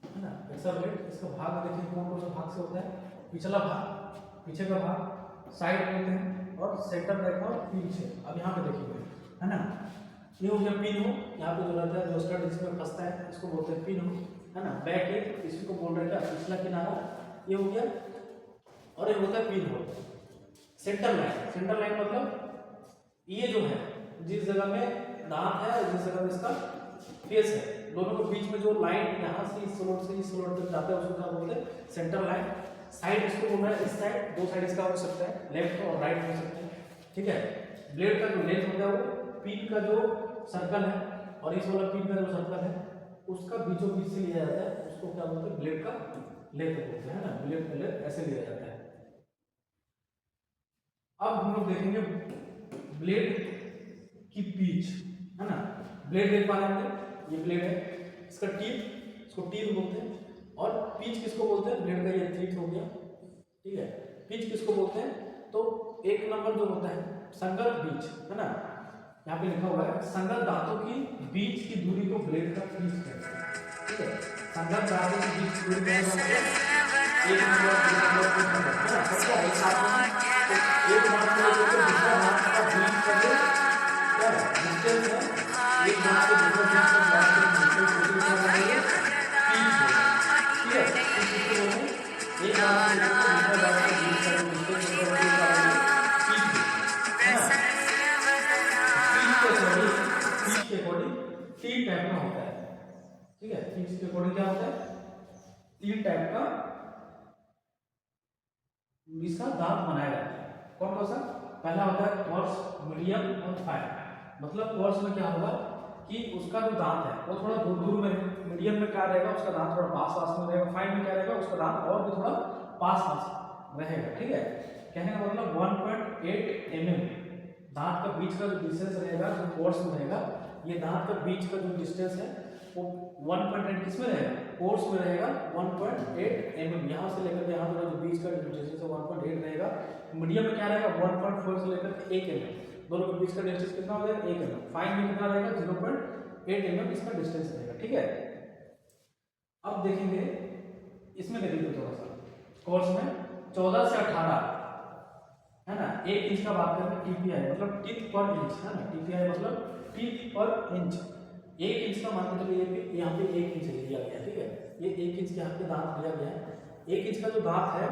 है ना, हेक्सा ब्लेड। इसका भाग देखिए कौन कौन सा भाग से होता है, पिछला भाग, पीछे का भाग, साइड होते हैं, और सेंटर रेखा और पीछे। अब यहाँ पे देखिए है ना, ये हो गया पिन हो, यहाँ पे जो रहता है जो स्टड इसमें फंसता है इसको बोलते हैं पिन हो, है ना। बैक एक इसी को बोल रहे हैं क्या, पिछला किनारा, ये हो गया, और ये होता है पिन हो। सेंटर लाइन, सेंटर लाइन मतलब ये जो है जिस जगह में दांत है और जिस जगह में इसका फेस है, दोनों के बीच में जो लाइन यहाँ से इस स्लॉट से इस स्लॉट तक जाता है उसको क्या बोलते हैं, सेंटर लाइन। साइड इसको बोल रहा है, इस साइड, दो साइड इसका हो सकता है, लेफ्ट और राइट हो सकता है, ठीक है। ब्लेड का जो लेंथ होता है वो पिन का जो सर्कल है और इस वाला पिन का जो सर्कल है उसका बीचों बीच से लिया जाता है, उसको क्या बोलते हैं, ब्लेड का लेंथ बोलते हैं ना, ब्लेड का लेंथ ऐसे लिया जाता है। अब हम लोग देखेंगे ब्लेड की पीच, है ना। ब्लेड देख पा रहे हैं, ये ब्लेड है, इसका टीथ, इसको टीथ बोलते हैं, और पीच किसको बोलते हैं, ब्लेड का ये टीथ हो गया, ठीक है। पीच किसको बोलते हैं, तो एक नंबर जो होता है संगत बीच, है ना, यहाँ पे लिखा हुआ है संगत दांतों की बीच की दूरी को ब्लेड का पीच कहते हैं, ठीक है। संगत दांतों की बीच की दूरी क्या होती है, एक नंबर, दो नंबर, तीन नंबर, है ना, सबका एक साथ में। तो एक दांत से लेकर दूसरा दांत का बीच का जो क्या है डिस्टेंस है, एक दांत से दूसरे दांत का डिस्टेंस उसी को क्या बोलेंगे, पीच है, ठीक है। इसी को बोलते हैं एक दांत से लेकर दूसरे दांत का बीच का जो डिस्टेंस है वो क्या बोलेंगे, पीच है ना। पीच के अकॉर्डिंग तीन टाइप का होता है, ठीक है। पीच के अकॉर्डिंग क्या होता है, तीन टाइप का इसका दांत बनाया जाता है। कौन कौन सा, पहला होता है कोर्स, मीडियम और फाइन। मतलब कोर्स में क्या होगा कि उसका जो दांत है वो थोड़ा दूर दूर में, मीडियम में क्या रहेगा उसका दांत थोड़ा पास पास में रहेगा, फाइन में क्या रहेगा उसका दांत और भी थोड़ा पास पास रहेगा, ठीक है। कहने का मतलब 1.8 mm दांत का बीच का जो डिस्टेंस रहेगा, जो कोर्स में रहेगा, ये दांत का बीच का जो डिस्टेंस है वो 1.8 किस में रहेगा, कोर्स में रहेगा 1.8 mm। यहाँ से लेकर यहाँ तक जो बीच का डिस्टेंस है 1.8 रहेगा। मीडियम में क्या रहेगा 1.4 से लेकर 1 mm, दोनों के बीच का डिस्टेंस कितना हो जाएगा 1 mm। फाइन में कितना रहेगा 0.8 mm इसका डिस्टेंस रहेगा, ठीक है। अब देखेंगे इसमें देखेंगे थोड़ा सा कोर्स में 14 से 18 है ना, 1 इंच का बात करें टीपीआई मतलब टीथ पर इंच, है ना। टीपीआई मतलब टीथ पर इंच। 1 इंच का मान के चलिए यहाँ पे 1 इंच लिया गया, ठीक है। ये 1 इंच के यहाँ पे दांत लिया गया है। 1 इंच का जो दांत है,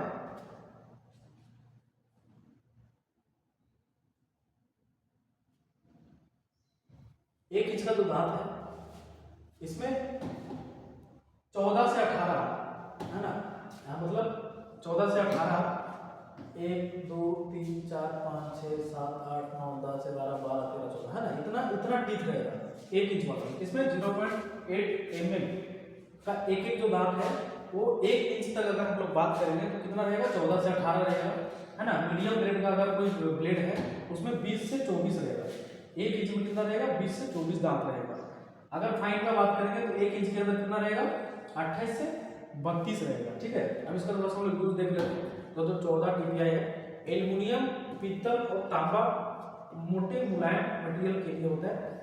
एक इंच का जो दांत है इसमें 14 से 18 है ना, यहाँ मतलब 14 से 18 1 2 3 4 5 6 7 8 9 10 11 12 13 14 है ना, इतना टीथ रहेगा 1 इंच मतलब। इसमें 0.8 mm का एक जो दांत है वो 1 इंच तक अगर हम लोग बात करेंगे तो कितना रहेगा 14 से 18 रहेगा, है ना। मीडियम ब्लेड का अगर कोई ब्लेड है उसमें 20 से 24 रहेगा। 1 इंच में कितना रहेगा 20 से 24 दांत रहेगा। अगर फाइन का बात करेंगे तो 1 इंच के अंदर कितना रहेगा 28 से 32 रहेगा, ठीक है। अब इसका थोड़ा सा हम लोग यूज देख लेते हैं। तो 14 टीपीआई है। एल्युमिनियम, पीतल और तांबा मोटे मुलायम मटेरियल के लिए होता है।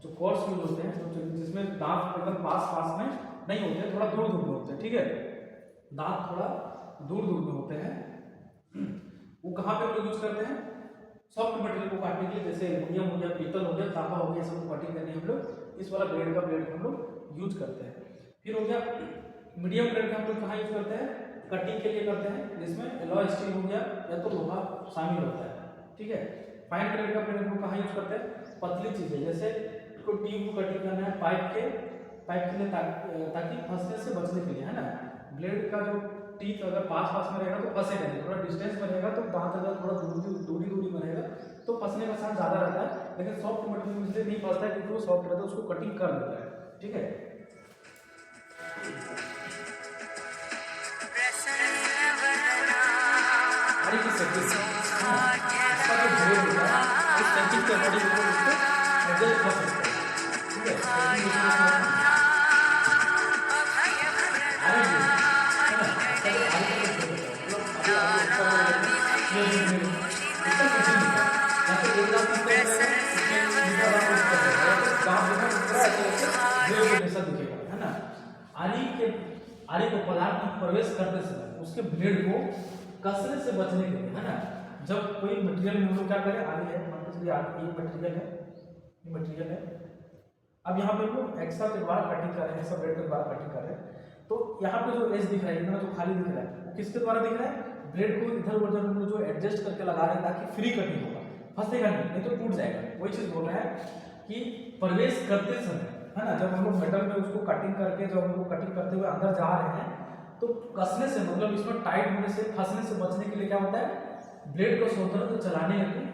जो कोर्स यूज होते हैं जिसमें दांत एकदम पास पास में नहीं होते, थोड़ा दूर दूर में होते हैं, ठीक है। दांत थोड़ा दूर दूर में होते हैं। वो कहाँ पे लोग यूज करते हैं, सॉफ्ट मटेरियल को काटने के लिए, जैसे एल्युमिनियम हो गया, पीतल हो गया, तांबा हो गया, सबको कटिंग करनी हम लोग इस वाला ब्लेड हम लोग यूज करते हैं। फिर हो गया मीडियम ब्लेड का हम लोग कहाँ यूज करते हैं, कटिंग के लिए करते हैं, जिसमें एलॉय स्टील हो गया या तो लोहा शामिल होता है, ठीक है। फाइन ब्लेड का ब्लेड हम लोग कहाँ यूज करते हैं, पतली चीजें जैसे को ट्यूब को कटिंग करना है पाइप के लिए ताकि फंसने से बचने के लिए, है ना। ब्लेड का जो टीथ अगर पास पास में रहेगा तो फंसेगा नहीं, थोड़ा डिस्टेंस में रहेगा तो दांत अगर थोड़ा दूरी में रहेगा तो फंसने का चांस ज़्यादा रहता है। लेकिन सॉफ्ट मटेरियल में इसलिए नहीं फंसता है क्योंकि वो सॉफ्ट रहता है, उसको कटिंग कर देता है। ठीक है, आरी की सेटिंग इसका जो ग्रेड होता है इस सेटिंग के अकॉर्डिंग हम लोग इसको एडजस्ट कर सकते हैं। ठीक है, आरी ग्रेड है ना, इसका जो आरी का जो ग्रेड होता है मतलब अभी आगे ऊपर ये जो ग्रेड इसका सेटिंग होता है, या तो एक दांत ऊपर रहेगा इसमें दूसरा दांत ऊपर रहेगा, या तो दांत जो है ऊपर ऐसे ग्रेड जैसा दिखेगा, है ना। आरी को पदार्थ में प्रवेश करते समय उसके ब्लेड को कसने से बचने के लिए, है ना, जब कोई मटेरियल में हम लोग क्या करें, आरी है मान लीजिए ये मटेरियल है, अब यहाँ पे हम लोग एक्स्ट्रा के द्वारा कटिंग कर रहे हैं, सब ब्लेड के द्वारा कटिंग कर रहे हैं, तो यहाँ पे जो एज दिख रहा है, इतना जो खाली दिख रहा है वो किसके द्वारा दिख रहा है, ब्लेड को इधर उधर हम लोग जो एडजस्ट करके लगा रहे हैं ताकि फ्री कटिंग होगा, फंसेगा नहीं तो टूट जाएगा। वही चीज बोल रहा है कि प्रवेश करते समय, है ना, जब हम लोग मेटल में उसको कटिंग करके जब हम लोग कटिंग करते हुए अंदर जा रहे हैं तो कसने से मतलब इसमें टाइट होने से फंसने से बचने के लिए क्या होता है, ब्लेड को स्वतंत्र चलाने के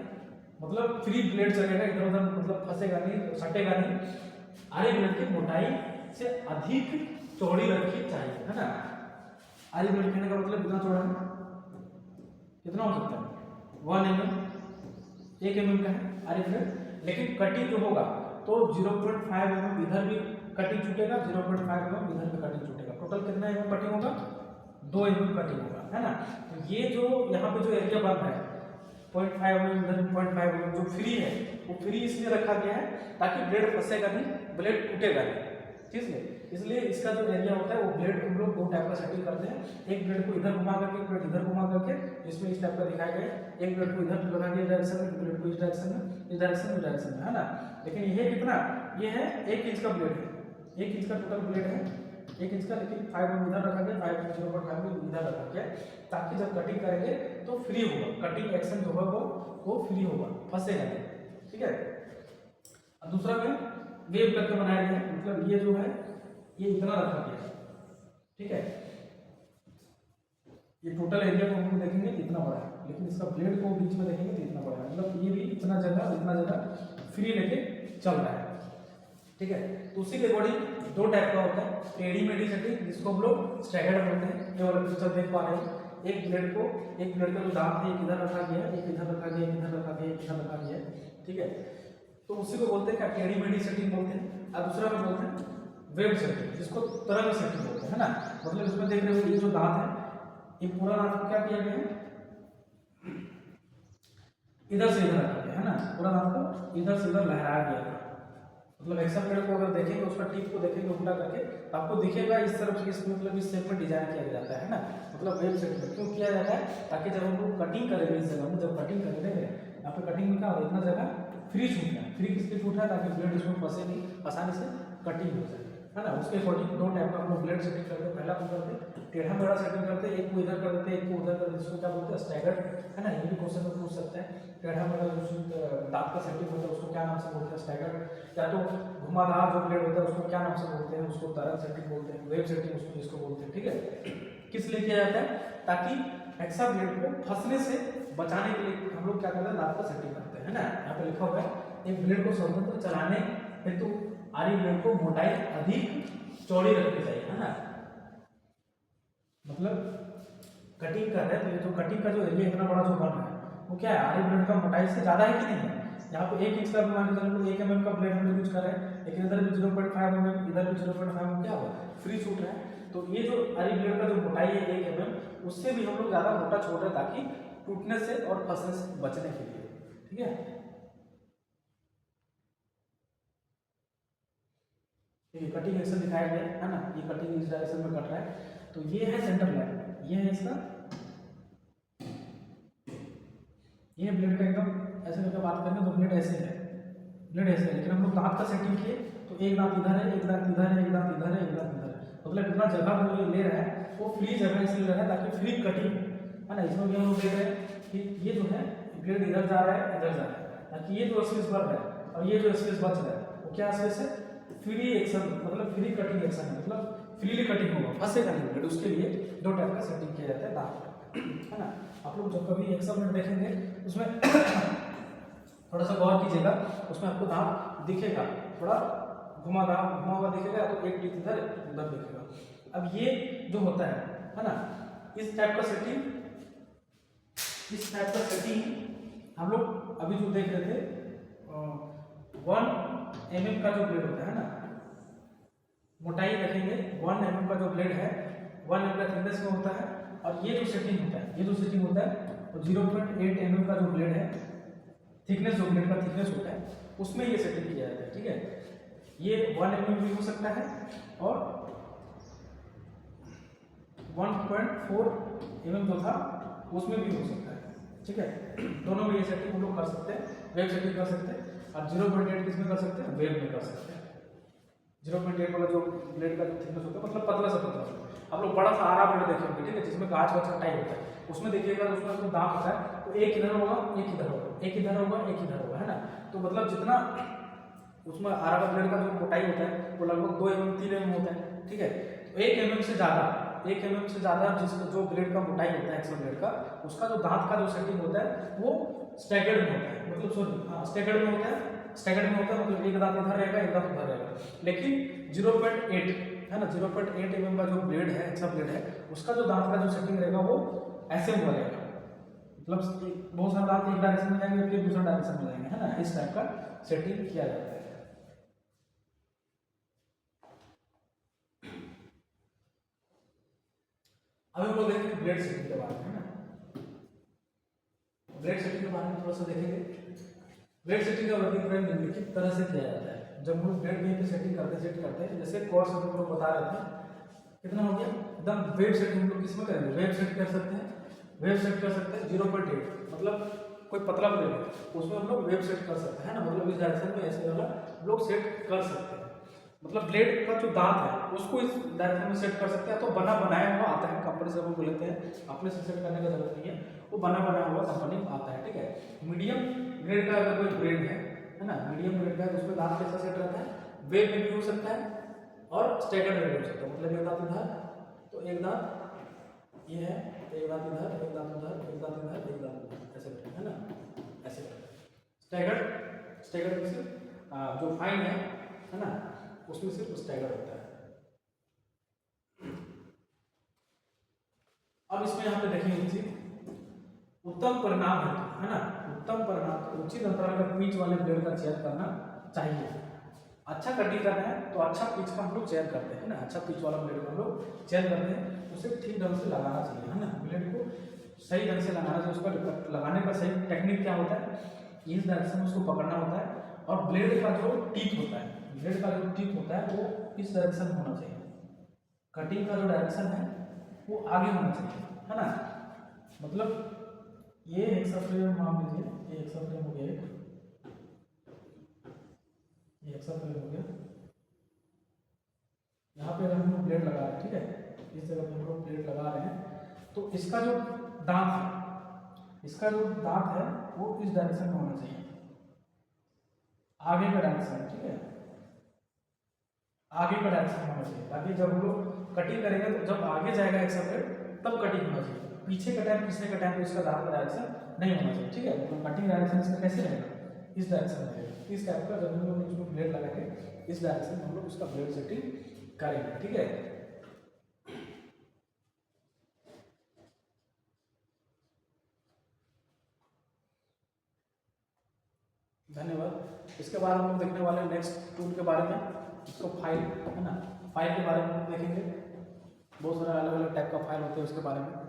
मतलब फ्री ब्लेड चलेगा, इधर उधर मतलब फंसेगा नहीं, सटेगा नहीं। आरी ब्लेड की मोटाई से अधिक चौड़ी रखनी चाहिए, है ना। आरी ब्लेड कहने का मतलब कितना चौड़ा है, कितना हो सकता है 1 mm, 1 mm का है आरी ब्लेड, लेकिन कटिंग जो होगा तो 0.5 mm इधर भी कटिंग छूटेगा, 0.5 mm इधर भी कटिंग छूटेगा, टोटल कितना mm कटिंग होगा, 2 mm कटिंग होगा, है ना। तो ये जो यहाँ पे जो एरिया बन रहा है 0.5 mm इधर 0.5 mm जो फ्री है वो फ्री इसलिए रखा गया है ताकि ब्लेड फंसेगा नहीं, ब्लेड टूटेगा नहीं, ठीक है। इसलिए इसका जो एरिया होता है वो ब्लेड हम लोग 2 टाइप का सेटिंग करते हैं, एक ब्लेड को इधर घुमा करके, एक ब्लेड इधर घुमा करके, जिसमें इस टाइप का दिखाया गया है, एक ब्लेड को इधर लगा के डायरेक्शन में, ब्लेड को इस डायरेक्शन में, इस डायरेक्शन में, है ना। लेकिन ये कितना, ये है 1 इंच का ब्लेड है, 1 इंच का टोटल ब्लेड है 1 इंच का, लेकिन 5 mm इधर रखा गया, 0.5 mm इधर रखा गया ताकि जब कटिंग करेंगे तो फ्री होगा, कटिंग एक्शन जो होगा वो फ्री होगा, फंसेगा नहीं, ठीक है। अब दूसरा में वेव करके बनाया गया है, मतलब ये जो है ये इतना रखा गया है, ठीक है। ये टोटल एरिया को हम लोग देखेंगे इतना बड़ा है, लेकिन इसका ब्लेड को बीच में देखेंगे तो इतना बड़ा है, मतलब ये भी इतना जगह फ्री लेके चल रहा है, ठीक है। तो उसी के अकॉर्डिंग 2 टाइप का होता है, टेढ़ी मेढ़ी सेटिंग जिसको हम लोग स्टैगर्ड बोलते हैं, ये वाला पिक्चर देख पा रहे हैं, एक ब्लेड का जो दांत है एक इधर रखा गया है, एक इधर रखा गया, एक इधर रखा गया, एक इधर रखा गया, ठीक है। तो उसी को बोलते हैं क्या, टेढ़ी मेढ़ी सेटिंग बोलते हैं। और दूसरा में बोलते हैं वेव सेटिंग, जिसको तरंग सेटिंग बोलते हैं, है ना। मतलब इसमें देख रहे हो ये जो दांत है, ये पूरा दांत को क्या किया गया है, इधर से इधर रखा गया है ना, पूरा दांत को इधर से इधर लहराया गया है। मतलब एक्सल प्लेट को अगर देखेंगे, उसका टिप को देखेंगे उल्टा करके, तो आपको दिखेगा इस तरफ से, इस मतलब इस शेप में डिजाइन किया जाता है ना। मतलब वेव सेटिंग क्यों किया जाता है, ताकि जब हम लोग कटिंग करेंगे इस जगह में, जब कटिंग करेंगे यहाँ पे कटिंग में क्या होगा, इतना जगह फ्री छूट रहा है, फ्री किसलिए छूट रहा है, ताकि ब्लेड इसमें फंसे नहीं, आसानी से कटिंग हो जाए, है ना। उसके अकॉर्डिंग 2 टाइप का हम लोग ब्लेड सेटिंग करते हैं। पहला हम करते टेढ़ा मेढ़ा सेटिंग करते हैं, एक को इधर कर देते हैं, एक को उधर कर देते हैं, इसको क्या बोलते हैं स्टैगर्ड, है ना। ये भी क्वेश्चन में पूछ सकता है, टेढ़ा मेढ़ा जो दांत का सेटिंग होता है उसको क्या नाम से बोलते हैं, स्टैगर्ड। या तो घुमावदार जो ब्लेड होता है उसको क्या नाम से बोलते हैं, उसको तरंग सेटिंग बोलते हैं, वेव सेटिंग उसको जिसको बोलते हैं, ठीक है। किस लिए किया जाता है, ताकि एक्स्ट्रा ब्लेड को फंसने से बचाने के लिए हम लोग क्या करते हैं, दांत का सेटिंग करते हैं, है ना। यहाँ पे लिखा हुआ है एक ब्लेड को स्वतंत्र चलाने हेतु आरी ब्लेड को मोटाई अधिक चौड़ी रखनी चाहिए, है ना। मतलब कटिंग कर रहे हैं तो ये जो कटिंग का जो एरिया इतना बड़ा जो बन रहा है वो क्या है, आरी ब्लेड का मोटाई से ज्यादा है कि नहीं है। यहाँ पे 1 इंच का मान के चलो 1 mm का ब्लेड हम लोग यूज कर रहे हैं, लेकिन इधर भी 0.5 mm, इधर भी 0.5 mm क्या होगा, फ्री छूट रहा है। तो ये जो आरी ब्लेड का जो मोटाई है 1 mm, उससे भी हम लोग ज्यादा मोटा छोड़ रहे हैं ताकि टूटने से और फंसने से बचने के लिए, ठीक है। ये कटिंग एक्शन दिखाया गया है ना, ये कटिंग इस डायरेक्शन में कट रहा है, तो ये है सेंटर लाइन, ये है इसका, ये ब्लेड का एकदम ऐसे करके बात करेंगे तो ब्लेड ऐसे है, ब्लेड ऐसे है, लेकिन हम लोग दांत का सेटिंग किए तो एक दांत इधर है, एक दांत इधर है, एक दांत इधर है, एक दांत इधर है, मतलब इतना जगह जो ले रहा है वो फ्री जगह इसलिए ले रहा है ताकि फ्री कटिंग, है ना। इसमें भी हम लोग देख रहे हैं कि ये जो है ब्लेड इधर जा रहा है, इधर जा रहा है, ताकि ये जो स्पेस बन रहा है और ये जो स्पेस बच रहा है वो क्या स्पेस है, फ्री एक्शन, मतलब फ्री कटिंग एक्शन है। मतलब फ्रीली कटिंग होगा, फंसेगा नहीं ब्लेड, उसके लिए दो टाइप का सेटिंग किया जाता है दांत, है ना। आप लोग जब कभी एक्सल ब्लेड देखेंगे उसमें थोड़ा सा गौर कीजिएगा, उसमें आपको दांत दिखेगा थोड़ा घुमा हुआ दिखेगा, तो एक टीथ इधर उधर दिखेगा। अब ये जो होता है ना, इस टाइप का सेटिंग हम लोग अभी जो देख रहे थे 1 mm का जो ब्लेड होता है ना, मोटाई देखेंगे 1 mm का जो ब्लेड है 1 mm का थिकनेस में होता है, और ये जो सेटिंग होता है तो 0.8 mm का जो ब्लेड है थिकनेस, जो ब्लेड का थिकनेस होता है उसमें ये सेटिंग किया जाता है, ठीक है। ये 1 mm भी हो सकता है और 1.4 mm जो था उसमें भी हो सकता है, ठीक है। दोनों में ये सेटिंग हम लोग कर सकते हैं, वेब सेटिंग कर सकते हैं, और 0.8 किसमें कर सकते हैं, वेब में कर सकते हैं। 0.8 वाला जो ब्लेड का जो थिकनेस होता है मतलब पतला सा आप लोग बड़ा सा आरा ब्लेड देखे होंगे, ठीक है, जिसमें गाछ वाछ का टाइप होता है, उसमें देखिएगा उसमें जो दांत होता है तो एक इधर होगा एक इधर होगा, एक इधर होगा एक इधर होगा, है ना। तो मतलब जितना उसमें आरा का ब्लेड का जो मोटाई होता है वो लगभग 2 mm 3 mm होता है, ठीक है। तो 1 mm से ज़्यादा जिसका जो ब्लेड का मोटाई होता है एक्सल ब्लेड का, उसका जो दांत का जो सेटिंग होता है वो स्टैगर्ड में होता है, मतलब सॉरी स्टैगर्ड में होता है, मतलब एक दांत इधर रहेगा एक दांत उधर रहेगा। लेकिन 0.8 है ना, 0.8 mm का जो ब्लेड है एक्सल ब्लेड है, उसका जो दांत का जो सेटिंग रहेगा वो ऐसे हुआ रहेगा, मतलब बहुत सारे दांत एक डायरेक्शन में जाएंगे फिर दूसरा डायरेक्शन में जाएंगे, है ना। इस टाइप का सेटिंग किया जाता है। अभी हम लोग देखेंगे ब्लेड सेटिंग के बारे में, है ना। ब्लेड सेटिंग के बारे में थोड़ा सा देखेंगे। ब्लेड सेटिंग का वर्किंग निम्नलिखित तरह से किया जाता है। जब हम लोग ब्लेड कहीं पे सेट करते हैं, जैसे कोर्स हम लोग बता रहे थे कितना हो गया एकदम। वेब सेटिंग हम लोग किसमें करेंगे, वेब सेट कर सकते हैं, 0.8 मतलब कोई पतला ब्लेड है उसमें हम लोग वेब सेट कर सकते हैं ना, मतलब इस डायरेक्शन में ऐसे वाला हम लोग सेट कर सकते हैं। मतलब ब्लेड का जो दांत है उसको इस डायरेक्शन में सेट कर सकते हैं, तो बना बनाया हुआ आता है कंपनी से, हम लोग लेते हैं, अपने से सेट करने की जरूरत नहीं है, वो बना बनाया हुआ कंपनी में आता है, ठीक है। मीडियम ग्रेड का अगर कोई ब्लेड है ना, मीडियम ग्रेड का है, उसमें दांत कैसा सेट रहता है, वेब में भी हो सकता है और स्टैगर्ड में भी हो सकता है, मतलब एक दांत इधर तो एक दांत ये है, एक दांत इधर एक दांत उधर एक दांत इधर एक दांत उधर, ऐसे करते हैं ना, ऐसे स्टैगर्ड में सिर्फ जो फाइन है ना, उसमें सिर्फ स्टैगर्ड होता है। अब इसमें यहाँ पे देखेंगे किसी उत्तम परिणाम है ना, उत्तम परिणाम उचित अंतराल का पिच वाले ब्लेड का चयन करना चाहिए। अच्छा कटिंग करना है तो अच्छा पिच का हम लोग चयन करते हैं ना, अच्छा पिच वाला ब्लेड को हम लोग चयन करते हैं, उसे ठीक ढंग से लगाना चाहिए, है ना। ब्लेड को सही ढंग से लगाना चाहिए, उसका लगाने का सही टेक्निक क्या होता है, इस डायरेक्शन में उसको पकड़ना होता है, और ब्लेड का जो टीथ होता है, ब्लेड का जो टीथ होता है वो इस डायरेक्शन में होना चाहिए, कटिंग का जो डायरेक्शन है वो आगे होना चाहिए, है ना। मतलब ये एक्सल फ्रेम मान लीजिए, ये एक्सल फ्रेम हो गया, ये एक्सल फ्रेम हो गया, यहाँ पे अगर हम लोग ब्लेड लगा रहे हैं, ठीक है, इस जगह पे हम लोग ब्लेड लगा रहे हैं, तो इसका जो दांत है वो इस डायरेक्शन में होना चाहिए, आगे का डायरेक्शन, ठीक है, आगे का डायरेक्शन होना चाहिए, ताकि जब हम लोग कटिंग करेंगे तो जब आगे जाएगा एक्सल ब्लेड तब कटिंग होना चाहिए, पीछे का टाइम पीछे का टाइम तो इसका दांत का डायरेक्शन नहीं होना चाहिए, ठीक है। तो कटिंग डायरेक्शन इसका कैसे रहेगा, इस डायरेक्शन में रहेगा, इस टाइप का। जब हम लोग इसमें ब्लेड लगाएंगे इस डायरेक्शन में हम लोग उसका ब्लेड सेटिंग करेंगे, ठीक है। धन्यवाद। इसके बाद हम लोग देखने वाले हैं नेक्स्ट टूल के बारे में, इसको फाइल, है ना, फाइल के बारे में देखेंगे, बहुत सारे अलग अलग टाइप का फाइल होते हैं उसके बारे में।